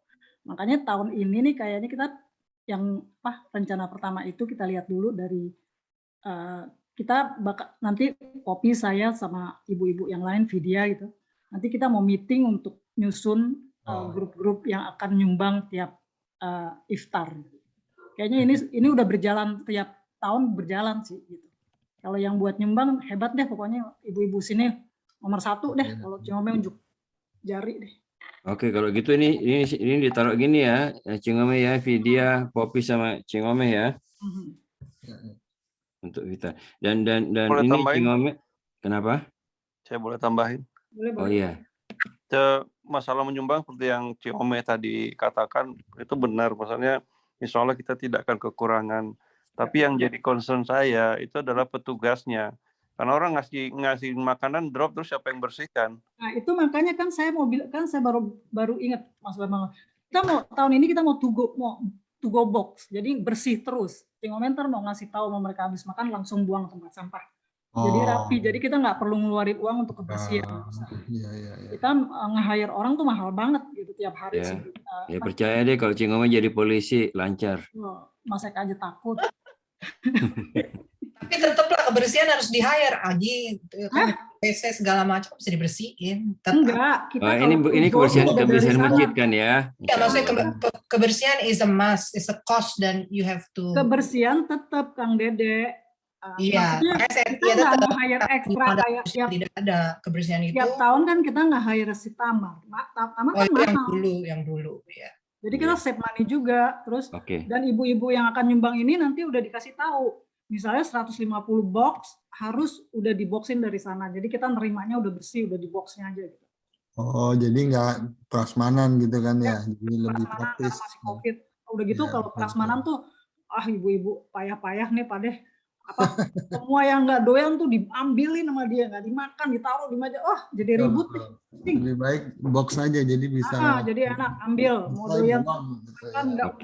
Makanya tahun ini nih kayaknya kita yang rencana pertama itu kita lihat dulu dari kita nanti Poppy, saya sama ibu-ibu yang lain, Vidya gitu. Nanti kita mau meeting untuk nyusun grup-grup yang akan nyumbang tiap iftar. Kayaknya ini udah berjalan tiap tahun berjalan sih gitu. Kalau yang buat nyumbang hebat deh pokoknya, ibu-ibu sini nomor 1 deh kalau cuma unjuk jari deh. Oke, kalau gitu ini ditaruh gini ya, Cing Ome ya, Vidya, Poppy sama Cing Ome ya. Untuk kita. Dan boleh ini tambahin? Cing Ome, kenapa? Saya boleh tambahin? Oh iya. Masalah menyumbang seperti yang Cing Ome tadi katakan itu benar, maksudnya insya Allah kita tidak akan kekurangan. Tapi yang jadi concern saya itu adalah petugasnya. Karena orang ngasih makanan drop, terus siapa yang bersihkan? Nah itu makanya kan saya mau bilang, kan saya baru ingat Mas Bambang, kita mau tahun ini kita mau to go box, jadi bersih terus. Tinggal mau ngasih tahu mau mereka habis makan langsung buang tempat sampah. Jadi rapi, jadi kita nggak perlu ngeluarin uang untuk kebersihan. Kita nge-hire orang tuh mahal banget gitu tiap hari. Ya percaya deh kalau Cing Ome jadi polisi lancar. Mas Eka aja takut. Tapi tetaplah kebersihan harus di-hire, Aji. PC segala macam bisa dibersihin. Enggak, kita ini kebersihan masjid kan ya? Ya, maksudnya kebersihan is a must, is a cost, dan you have to. Kebersihan tetap, Kang Dede. Iya, kita nggak nge-hire ekstra kayak tidak ada kebersihan itu. Tiap tahun kan kita nge-hire si Tamar. Tamar kan yang dulu, ya. Jadi kita save money juga, terus dan ibu-ibu yang akan nyumbang ini nanti udah dikasih tahu. Misalnya 150 box harus udah diboxin dari sana. Jadi kita nerimanya udah bersih, udah di boxnya aja gitu. Oh, jadi nggak prasmanan gitu kan ya? Jadi lebih praktis. Masih COVID. Udah gitu kalau prasmanan tuh, ibu-ibu payah-payah nih Pak Deh. Semua yang nggak doyan tuh diambilin sama dia, nggak dimakan, ditaruh di meja. Jadi ribut nih. Lebih baik box aja, jadi bisa. Jadi enak, ambil. Mau doyan makan nggak?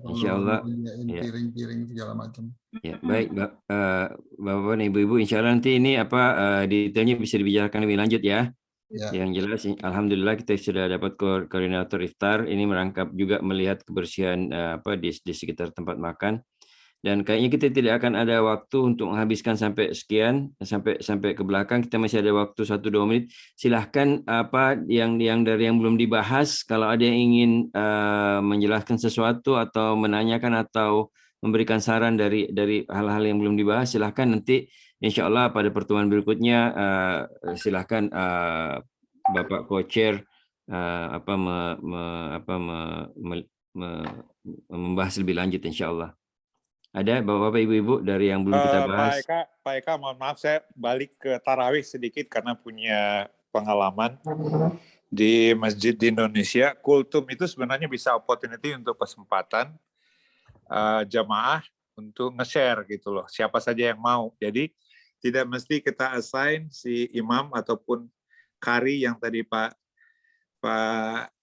Insya Allah. Piring-piring segala macam. Ya, baik, Bapak dan Ibu-ibu, insya Allah nanti ini detailnya bisa dibicarakan lebih lanjut ya. Yang jelas, alhamdulillah kita sudah dapat koordinator iftar. Ini merangkap juga melihat kebersihan di sekitar tempat makan. Dan kayaknya kita tidak akan ada waktu untuk menghabiskan sampai sekian, sampai ke belakang. Kita masih ada waktu 1-2 menit. Silahkan apa yang dari yang belum dibahas, kalau ada yang ingin menjelaskan sesuatu atau menanyakan atau memberikan saran dari hal-hal yang belum dibahas, silahkan nanti insya Allah pada pertemuan berikutnya silahkan Bapak Co-Chair membahas lebih lanjut insya Allah. Ada Bapak-Bapak, Ibu-Ibu dari yang belum kita bahas? Pak Eka, mohon maaf saya balik ke tarawih sedikit karena punya pengalaman di masjid di Indonesia. Kultum itu sebenarnya bisa opportunity untuk kesempatan jamaah untuk nge-share gitu loh. Siapa saja yang mau. Jadi tidak mesti kita assign si imam ataupun qari yang tadi Pak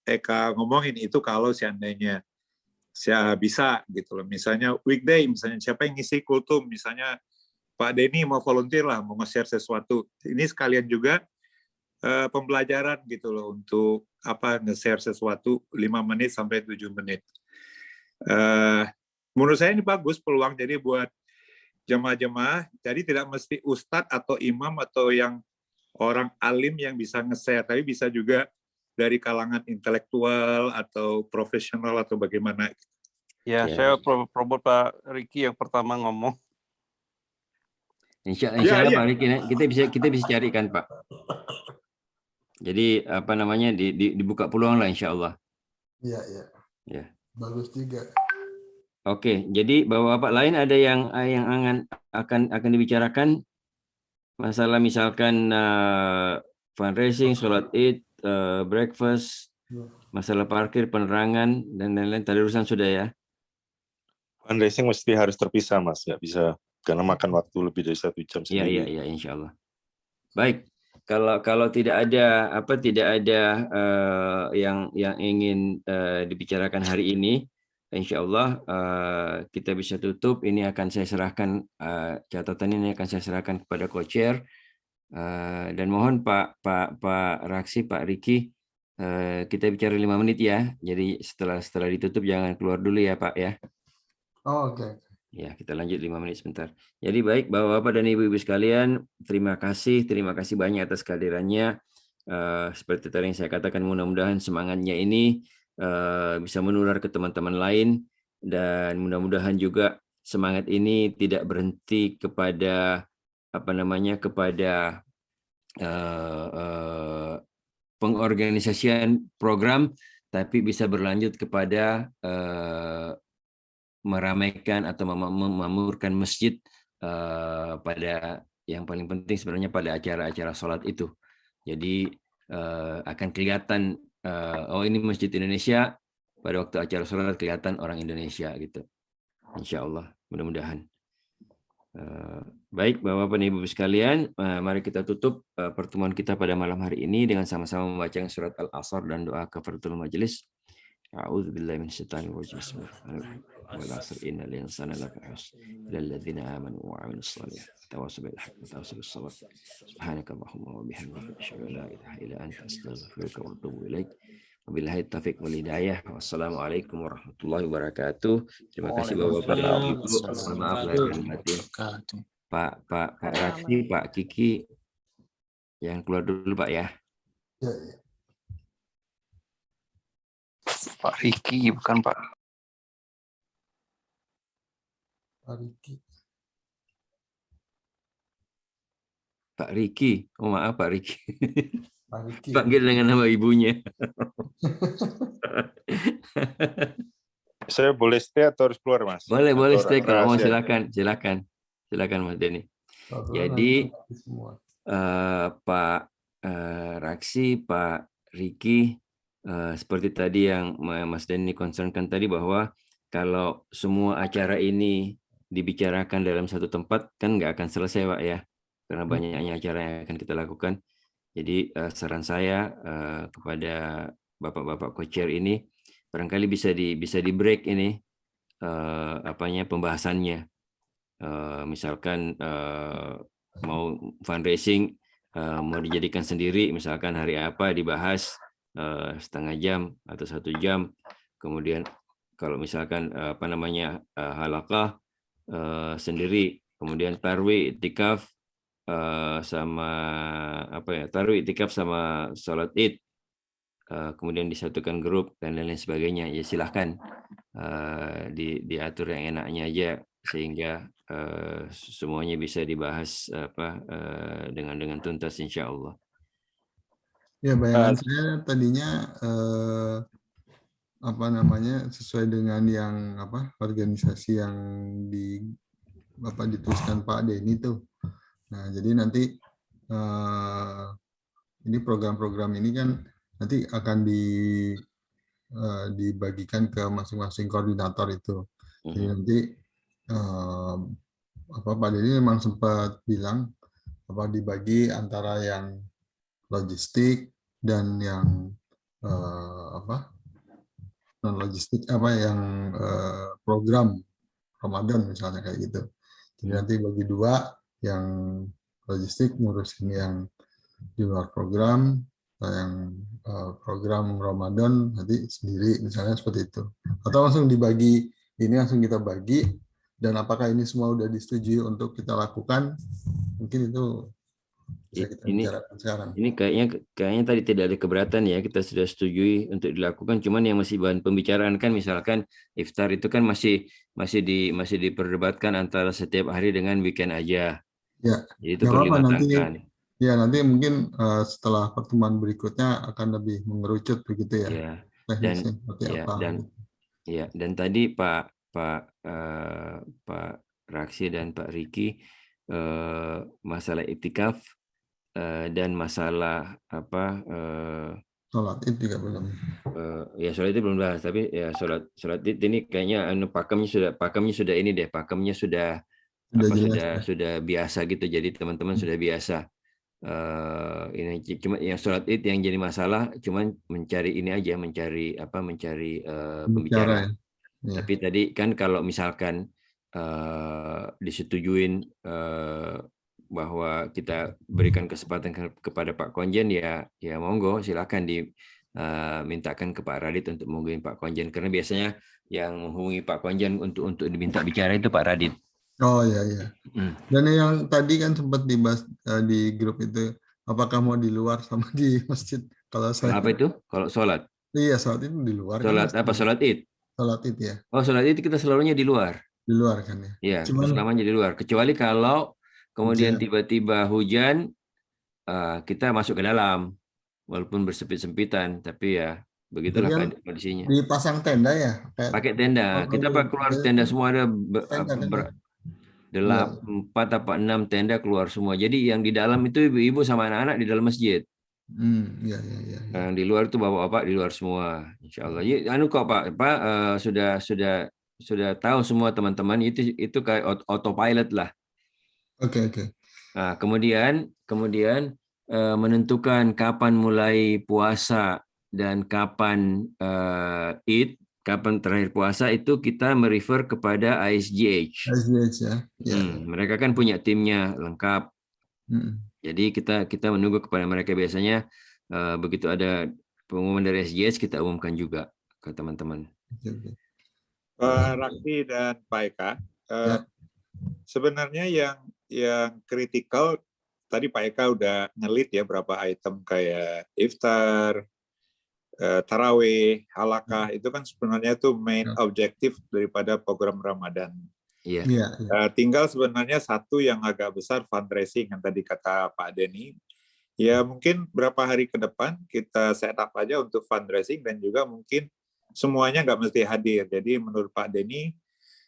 Eka ngomongin itu kalau seandainya saya bisa gitu loh. Misalnya weekday, misalnya siapa yang ngisi kultum, misalnya Pak Denny mau volunteer lah, mau nge-share sesuatu. Ini sekalian juga pembelajaran gitu loh untuk nge-share sesuatu 5 menit sampai 7 menit. Menurut saya ini bagus peluang jadi buat jemaah-jemaah. Jadi tidak mesti ustadz atau imam atau yang orang alim yang bisa nge-share, tapi bisa juga dari kalangan intelektual atau profesional atau bagaimana? Ya, saya probot Pak Riki yang pertama ngomong. Insya Allah Pak Riki, kita bisa carikan Pak. Jadi dibuka peluang lah insya Allah. Iya. Ya. Bagus juga. Oke, jadi Bapak-bapak lain ada yang akan dibicarakan masalah misalkan fundraising, sholat Id, breakfast, masalah parkir, penerangan, dan lain-lain. Tadi urusan sudah ya. Fundraising mesti harus terpisah, Mas. Nggak bisa, karena makan waktu lebih dari 1 jam sendiri. Iya, insya Allah. Baik, kalau tidak ada yang ingin dibicarakan hari ini, insya Allah kita bisa tutup. Ini akan saya serahkan, catatan ini akan saya serahkan kepada Co-Chair. Dan mohon Pak Raksi, Pak Riki, kita bicara 5 menit ya. Jadi setelah ditutup jangan keluar dulu ya Pak ya. Oh, oke. Ya, kita lanjut 5 menit sebentar. Jadi baik Bapak-bapak dan Ibu-ibu sekalian, terima kasih banyak atas kehadirannya. Seperti tadi yang saya katakan, mudah-mudahan semangatnya ini bisa menular ke teman-teman lain, dan mudah-mudahan juga semangat ini tidak berhenti kepada pengorganisasian program, tapi bisa berlanjut kepada meramaikan atau memakmurkan masjid pada yang paling penting sebenarnya pada acara-acara sholat itu. Jadi akan kelihatan ini Masjid Indonesia, pada waktu acara sholat kelihatan orang Indonesia gitu. Insya Allah, mudah-mudahan. Baik Bapak-bapak dan Ibu sekalian, mari kita tutup pertemuan kita pada malam hari ini dengan sama-sama membaca surat Al-Asr dan doa kafaratul majelis. A'udzubillahi minasyaitonir rajim. Bismillahirrahmanirrahim. Wal 'asr innal insana lafi khusr illal ladzina amanu wa 'amilus shalihati tawassaw bil haqqi wa tawassaw bis sabr. Subhanakallahumma wa bihamdika asyhadu an la ilaha illa anta astaghfiruka wa atubu ilaik. Wabillahi taufiq wal hidayah. Wassalamualaikum warahmatullahi wabarakatuh. Terima kasih Bapak-bapak dan Ibu. Mohon maaf lahir dan batin. Pak Raksi, Pak Kiki yang keluar dulu Pak ya. Pak Riki bukan Pak. Pak Riki. Pak Riki. Oh maaf Pak Riki. Pak Riki. Panggil dengan nama ibunya. Saya boleh stay atau harus keluar, Mas? Boleh stay kalau mau, silakan Mas Denny. Jadi Pak Raksi, Pak Riki, seperti tadi yang Mas Denny concernkan tadi, bahwa kalau semua acara ini dibicarakan dalam satu tempat kan nggak akan selesai Pak ya, karena banyaknya acara yang akan kita lakukan. Jadi saran saya kepada Bapak-bapak Co-Chair ini, barangkali bisa di break ini pembahasannya. Misalkan mau fundraising mau dijadikan sendiri, misalkan hari apa dibahas setengah jam atau 1 jam. Kemudian kalau misalkan halaqah sendiri. Kemudian tarwih, iktikaf sama apa ya? Tarwih, iktikaf sama sholat Id. Kemudian disatukan grup dan lain-lain sebagainya. Ya silahkan diatur yang enaknya aja sehingga semuanya bisa dibahas dengan tuntas insya Allah. Ya, bayangan saya tadinya sesuai dengan yang organisasi yang dituliskan Pak Denny tuh. Nah, jadi nanti ini program-program ini kan nanti akan dibagikan ke masing-masing koordinator itu. Jadi nanti Pak Denny memang sempat bilang dibagi antara yang logistik dan yang non logistik yang program Ramadan misalnya kayak gitu. Jadi nanti bagi dua, yang logistik ngurusin yang di luar program, yang program Ramadan nanti sendiri misalnya seperti itu. Atau langsung dibagi, ini langsung kita bagi, dan apakah ini semua udah disetujui untuk kita lakukan? Mungkin itu bisa kita bicarakan sekarang. Ini kayaknya tadi tidak ada keberatan ya, kita sudah setujui untuk dilakukan. Cuman yang masih bahan pembicaraan kan, misalkan iftar itu kan masih diperdebatkan antara setiap hari dengan weekend aja. Ya. Jadi itu perlu dimatangkan. Nanti mungkin setelah pertemuan berikutnya akan lebih mengerucut begitu ya. Ya. Dan tadi Pak Raksi dan Pak Riki masalah iktikaf dan masalah sholat Id juga belum. Ya sholat itu belum bahas, tapi ya sholat Id ini kayaknya pakemnya sudah ini deh, pakemnya sudah biasa gitu, jadi teman-teman sudah biasa. Ini cuma yang sholat Id yang jadi masalah, cuman mencari ini aja, mencari pembicaraan. Ya. Tapi tadi kan kalau misalkan disetujuin bahwa kita berikan kesempatan kepada Pak Konjen, ya monggo silakan dimintakan ke Pak Radit untuk menghubungi Pak Konjen, karena biasanya yang menghubungi Pak Konjen untuk diminta bicara itu Pak Radit. Oh iya. Dan yang tadi kan sempat dibahas di grup itu, apakah mau di luar sama di masjid? Kalau saya apa itu? Kalau sholat? Iya, sholat itu di luar. Sholat kan, apa sholat Id? Sholat Id ya. Oh, sholat Id kita selalunya di luar. Di luar kan ya. Iya, selamanya di luar. Kecuali kalau kemudian tiba-tiba hujan, kita masuk ke dalam, walaupun bersempit-sempitan, tapi ya begitulah kondisinya. Dipasang tenda ya? Pakai tenda. Kita keluar tenda semua, ada 4 apa 6 tenda keluar semua. Jadi yang di dalam itu ibu-ibu sama anak-anak di dalam masjid. Iya. Yang di luar itu bapak-bapak di luar semua. Insya Allah. Kok Pak sudah tahu semua teman-teman, itu kayak autopilot lah. Oke. Nah, kemudian menentukan kapan mulai puasa dan kapan Id, kapan terakhir puasa, itu kita merefer kepada ISGH. ISGH ya. Mereka kan punya timnya lengkap. Jadi kita menunggu kepada mereka, biasanya begitu ada pengumuman dari ISGH kita umumkan juga ke teman-teman. Pak Raksi dan Pak Eka, sebenarnya yang kritikal tadi Pak Eka udah ngelit ya berapa item kayak iftar, tarawih, halakah, itu kan sebenarnya itu main objektif daripada program Ramadan. Tinggal sebenarnya satu yang agak besar, fundraising yang tadi kata Pak Denny. Ya mungkin berapa hari ke depan kita set up aja untuk fundraising, dan juga mungkin semuanya nggak mesti hadir. Jadi menurut Pak Denny,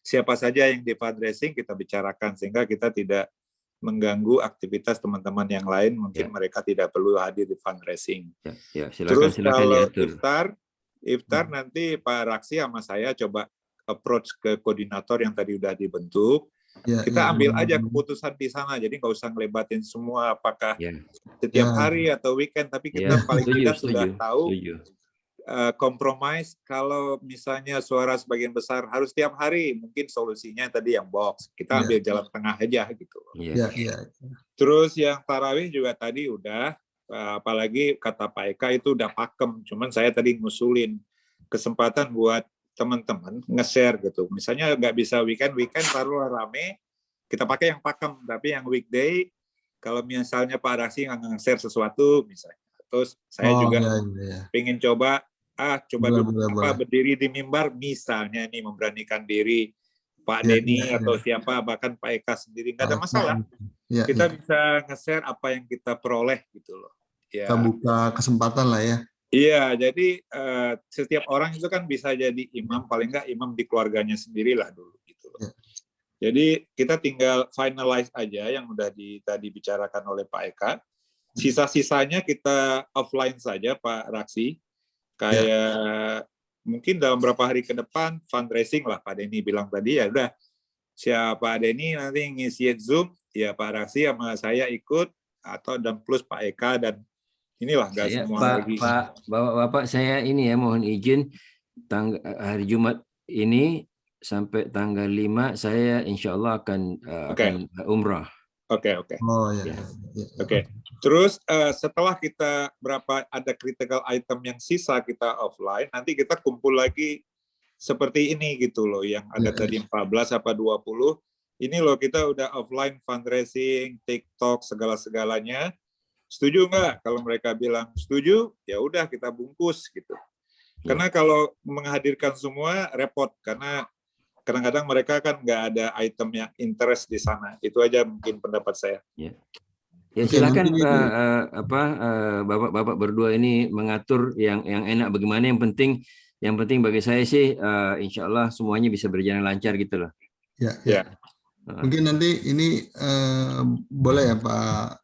siapa saja yang di fundraising kita bicarakan sehingga kita tidak mengganggu aktivitas teman-teman yang lain. Mungkin mereka tidak perlu hadir di fundraising. Silakan, terus kalau iftar nanti Pak Raksi sama saya coba approach ke koordinator yang tadi udah dibentuk. Kita ambil aja keputusan di sana, jadi nggak usah ngelebatin semua apakah setiap hari atau weekend, tapi kita paling tidak sudah tahu kompromis. Kalau misalnya suara sebagian besar harus setiap hari, mungkin solusinya tadi yang box, kita ambil jalan tengah aja gitu. Terus yang tarawih juga tadi udah, apalagi kata Pak Eka itu udah pakem, cuman saya tadi ngusulin kesempatan buat teman-teman nge-share gitu. Misalnya nggak bisa weekend taruhlah rame, kita pakai yang pakem, tapi yang weekday kalau misalnya Pak Raksi nggak nge-share sesuatu misalnya, terus saya juga pengen coba berdiri di mimbar misalnya nih, memberanikan diri Pak Denny atau siapa, bahkan Pak Eka sendiri, nggak ada masalah. Kita bisa nge-share apa yang kita peroleh gitu loh. Ya. Kita buka kesempatan lah ya. Iya, jadi setiap orang itu kan bisa jadi imam, paling nggak imam di keluarganya sendirilah dulu gitu loh. Jadi kita tinggal finalize aja yang udah tadi bicarakan oleh Pak Eka. Sisa-sisanya kita offline saja Pak Raksi. Kayak mungkin dalam beberapa hari ke depan fundraising lah Pak Denny bilang tadi, ya udah siapa Denny nanti ngisi Zoom, ya Pak Raksi sama saya ikut, atau dan plus Pak Eka, dan inilah nggak semua lagi. Bapak saya ini ya, mohon izin hari Jumat ini sampai tanggal 5 saya insya Allah akan umrah. Oke. Oh ya. Oke. Terus setelah kita ada critical item yang sisa kita offline, nanti kita kumpul lagi seperti ini gitu loh, yang ada tadi 14 apa 20. Ini loh kita udah offline fundraising, TikTok, segala-segalanya. Setuju nggak? Kalau mereka bilang setuju, ya udah kita bungkus gitu. Karena kalau menghadirkan semua repot, karena kadang-kadang mereka kan nggak ada item yang interest di sana. Itu aja mungkin pendapat saya. Ya silakan bapak berdua ini mengatur yang enak bagaimana. Yang penting bagi saya sih insya Allah semuanya bisa berjalan lancar gitu loh. Ya. Mungkin nanti ini boleh ya Pak.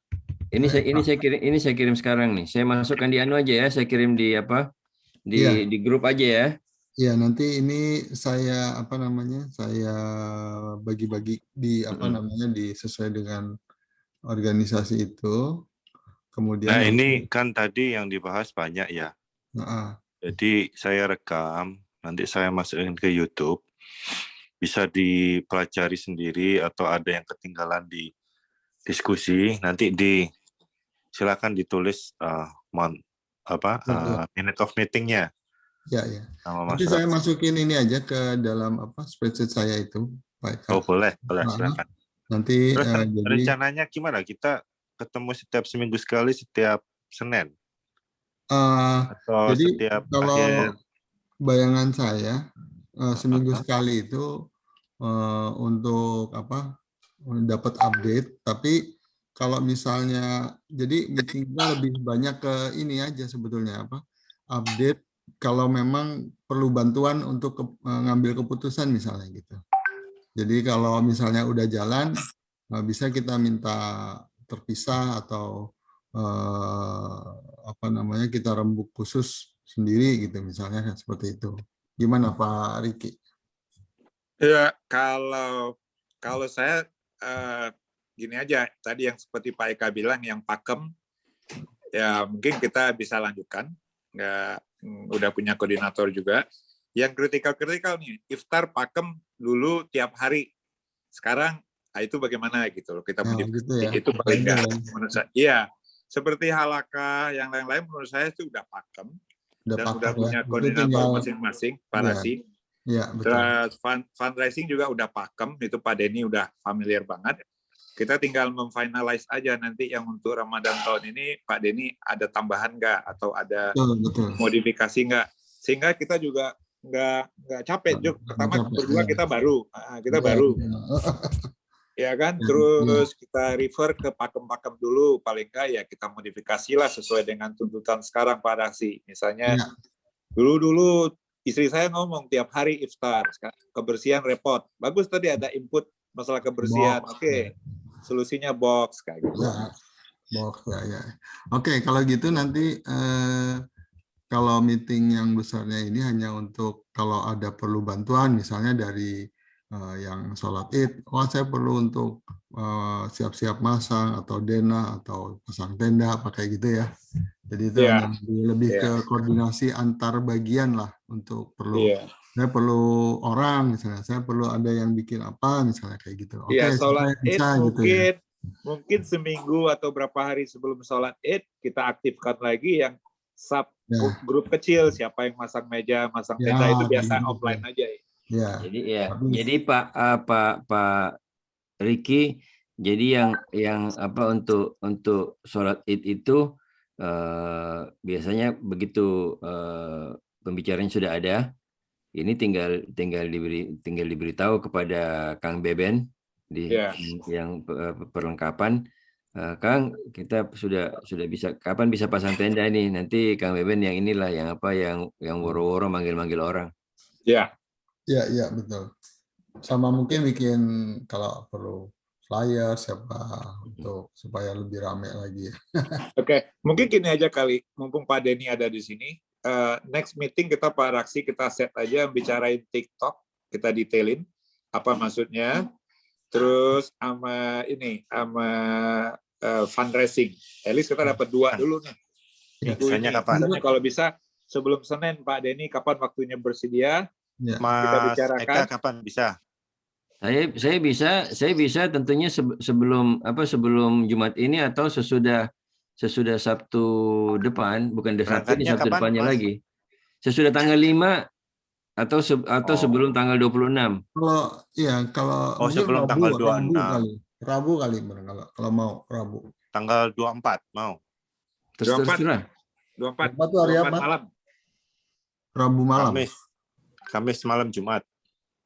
Ini saya kirim sekarang nih. Saya masukkan di anu aja ya. Saya kirim di di grup aja ya. Iya, nanti ini saya saya bagi-bagi di sesuai dengan organisasi itu. Kemudian nah, ini kan tadi yang dibahas banyak ya. Jadi saya rekam, nanti saya masukin ke YouTube. Bisa dipelajari sendiri atau ada yang ketinggalan di diskusi, nanti silakan ditulis minute of meeting-nya. Ya. Nanti saya masukin ini aja ke dalam spreadsheet saya itu, Pak Eka. Oh boleh, silakan. Nanti terus rencananya gimana? Kita ketemu setiap seminggu sekali, setiap Senin? Atau jadi setiap kalau akhir? Bayangan saya seminggu sekali itu untuk dapat update, tapi kalau misalnya jadi meetingnya lebih banyak ke ini aja sebetulnya update kalau memang perlu bantuan untuk ngambil keputusan misalnya gitu. Jadi kalau misalnya udah jalan bisa kita minta terpisah atau kita rembuk khusus sendiri gitu misalnya seperti itu. Gimana Pak Riki? Ya, kalau saya gini aja, tadi yang seperti Pak Eka bilang yang pakem, ya mungkin kita bisa lanjutkan, udah punya koordinator juga. Yang kritikal nih, iftar pakem dulu tiap hari, sekarang itu bagaimana gitu loh, kita gitu ya. Itu paling nggak menurut saya. Iya, seperti halakah yang lain-lain menurut saya itu udah pakem, dan udah punya koordinator masing-masing, Pak Raksi. Ya, terus fundraising juga udah pakem, itu Pak Denny udah familiar banget. Kita tinggal memfinalize aja nanti yang untuk Ramadan tahun ini Pak Denny ada tambahan nggak atau ada modifikasi nggak, sehingga kita juga nggak capek. Pertama berdua kita baru ya kan, terus kita refer ke pakem-pakem dulu, paling nggak ya kita modifikasi lah sesuai dengan tuntutan sekarang Pak Raksi. Misalnya dulu istri saya ngomong tiap hari iftar, kebersihan repot. Bagus tadi ada input masalah kebersihan. Oke. Solusinya box kayak gitu. Box ya. Oke, kalau gitu nanti kalau meeting yang besarnya ini hanya untuk kalau ada perlu bantuan misalnya dari yang sholat Id, saya perlu untuk siap-siap masang atau denah atau pasang tenda pakai gitu ya. Jadi itu lebih ke koordinasi antar bagian lah, untuk perlu saya perlu orang misalnya, saya perlu ada yang bikin apa misalnya kayak gitu. Oke, sholat Id mungkin seminggu atau berapa hari sebelum sholat Id kita aktifkan lagi yang grup kecil, siapa yang masang meja, masang tenda itu biasa offline aja ya. Jadi Pak Ricky, jadi yang apa untuk sholat Id itu biasanya begitu pembicaranya sudah ada, ini tinggal diberitahu kepada Kang Beben yang perlengkapan. Kang, kita sudah bisa, kapan bisa pasang tenda ini? Nanti Kang Beben yang inilah yang woro-woro manggil-manggil orang. Iya betul. Sama mungkin bikin kalau perlu flyer untuk supaya lebih ramai lagi. Oke, mungkin gini aja kali, mumpung Pak Denny ada di sini. Next meeting kita Pak Raksi kita set aja bicarain TikTok, kita detailin apa maksudnya. Terus sama fundraising. At least kita dapat 2 dulu nih. Biasanya kapan? Kalau bisa sebelum Senin Pak Denny, kapan waktunya bersedia? Kita Mas bicarakan. Eka kapan bisa? Saya bisa tentunya sebelum Jumat ini atau sesudah Sabtu depan, bukan Sabtu ini, Sabtu depannya Mas? lagi. Sesudah tanggal 5 atau sebelum tanggal 26. Kalau sebelum tanggal 26. Rabu kali kalau mau Rabu. Tanggal 24 mau. Terserah. 24 itu hari apa? Malam. Rabu malam. Kamis malam Jumat.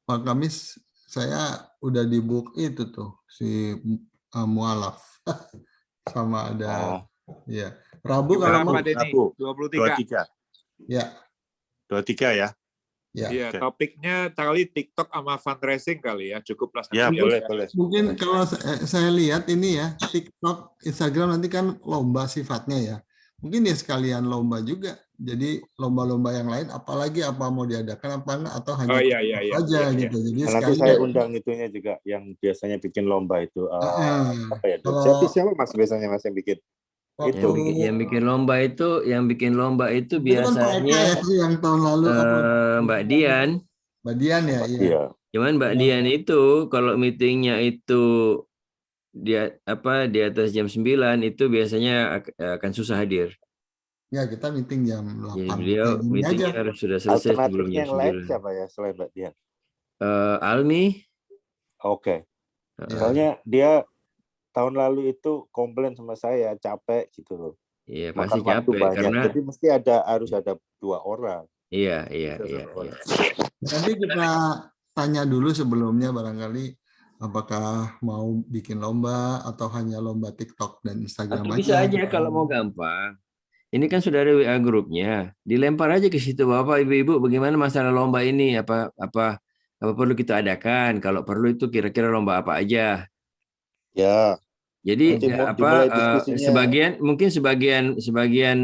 Pak Kamis saya udah di book itu tuh si mualaf sama ada Rabu kalau mau Rabu 23. Ya. 23 ya. Ya. Topiknya kali TikTok sama fundraising kali ya, cukuplah. Ya, boleh. Mungkin kalau saya lihat ini ya, TikTok, Instagram nanti kan lomba sifatnya ya. Mungkin ya sekalian lomba juga. Jadi lomba-lomba yang lain, apalagi apa mau diadakan apa enggak atau hanya aja gitu. Jadi nanti saya undang itunya juga yang biasanya bikin lomba itu. Apa ya? Siapa Mas biasanya Mas yang bikin? Yang bikin lomba itu biasanya yang tahun lalu Mbak Dian. Mbak Dian ya. Iya. Cuman Mbak Dian itu kalau meetingnya itu di atas jam 9 itu biasanya akan susah hadir. Ya, kita meeting jam 8. Jadi beliau meetingnya harus sudah selesai sebelum jam 9. Yang lain siapa ya selain Mbak Dian? Almi. Oke. Soalnya dia tahun lalu itu komplain sama saya capek gitu loh. Iya, pasti capek karena jadi mesti harus ada 2 orang. Iya. Nanti kita tanya dulu sebelumnya barangkali apakah mau bikin lomba atau hanya lomba TikTok dan Instagram aja. Bisa aja kalau mau gampang. Ini kan sudah ada WA grupnya. Dilempar aja ke situ, Bapak Ibu-ibu, bagaimana masalah lomba ini? Apa perlu kita adakan? Kalau perlu itu kira-kira lomba apa aja? Ya. Jadi sebagian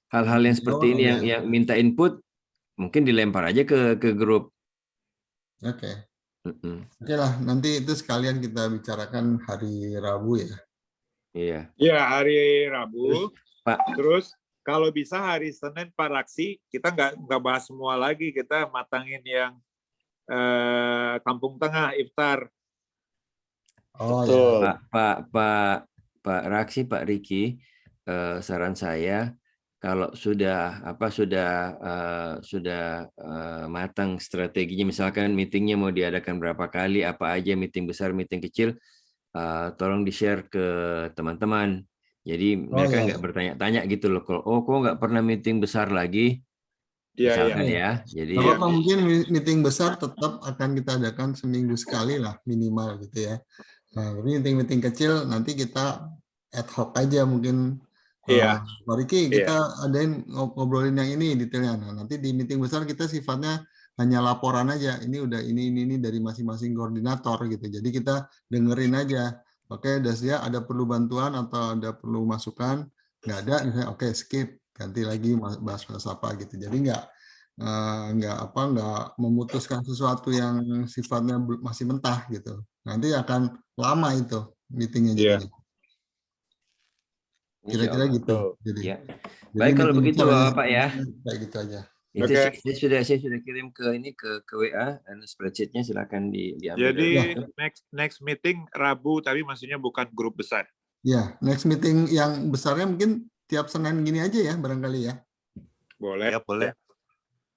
hal-hal yang seperti ini yang minta input mungkin dilempar aja ke grup. Oke. Oke lah, nanti itu sekalian kita bicarakan hari Rabu ya. Iya. Iya, hari Rabu. Terus kalau bisa hari Senin Pak Raksi, kita nggak bahas semua lagi, kita matangin yang Kampung Tengah iftar. Oh ya. Pak Raksi, Pak Ricky, saran saya kalau sudah matang strateginya, misalkan meetingnya mau diadakan berapa kali, apa aja, meeting besar, meeting kecil, tolong di-share ke teman-teman. Jadi mereka nggak bertanya-tanya gitu loh, kok nggak pernah meeting besar lagi, misalkan ya. Jadi kalau mungkin meeting besar tetap akan kita adakan seminggu sekali lah minimal gitu ya. Nah, tapi meeting kecil nanti kita ad hoc aja mungkin. Pak Riki, kita adain ngobrolin yang ini detailnya. Nah, nanti di meeting besar kita sifatnya hanya laporan aja. Ini udah ini dari masing-masing koordinator gitu. Jadi kita dengerin aja. Oke, Dasya ada perlu bantuan atau ada perlu masukan? Nggak ada, misalnya oke skip, ganti lagi bahas apa gitu. Jadi nggak memutuskan sesuatu yang sifatnya masih mentah gitu. Nanti akan lama itu meetingnya jadinya. Kira-kira gitu. Jadi baik kalau begitu Bapak ya. Kayak gitu aja. Saya sudah kirim ke WA dan spreadsheet-nya silakan diambil. Jadi next meeting Rabu, tapi maksudnya bukan grup besar. Ya, next meeting yang besarnya mungkin tiap Senin gini aja ya barangkali ya. Boleh. Ya, boleh.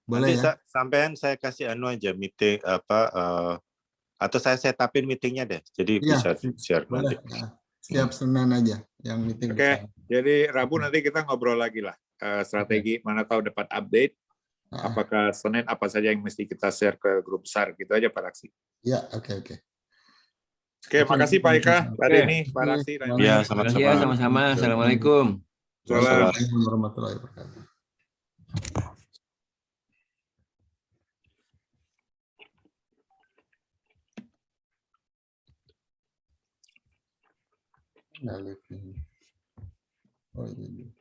Boleh Nanti ya. sampean saya kasih aja meeting atau saya setupin meetingnya deh. Jadi bisa share boleh. nanti. Nah, setiap Senin aja yang meeting. Oke, jadi Rabu nanti kita ngobrol lagi lah strategi, mana tahu dapat update. Apakah Senin apa saja yang mesti kita share ke grup besar, gitu aja Pak Raksi. Ya, oke. Oke, makasih Pak Eka, Pak Denny, Pak Raksi. Ya, sama-sama. Assalamualaikum. Assalamualaikum warahmatullahi wabarakatuh. Oh, ini.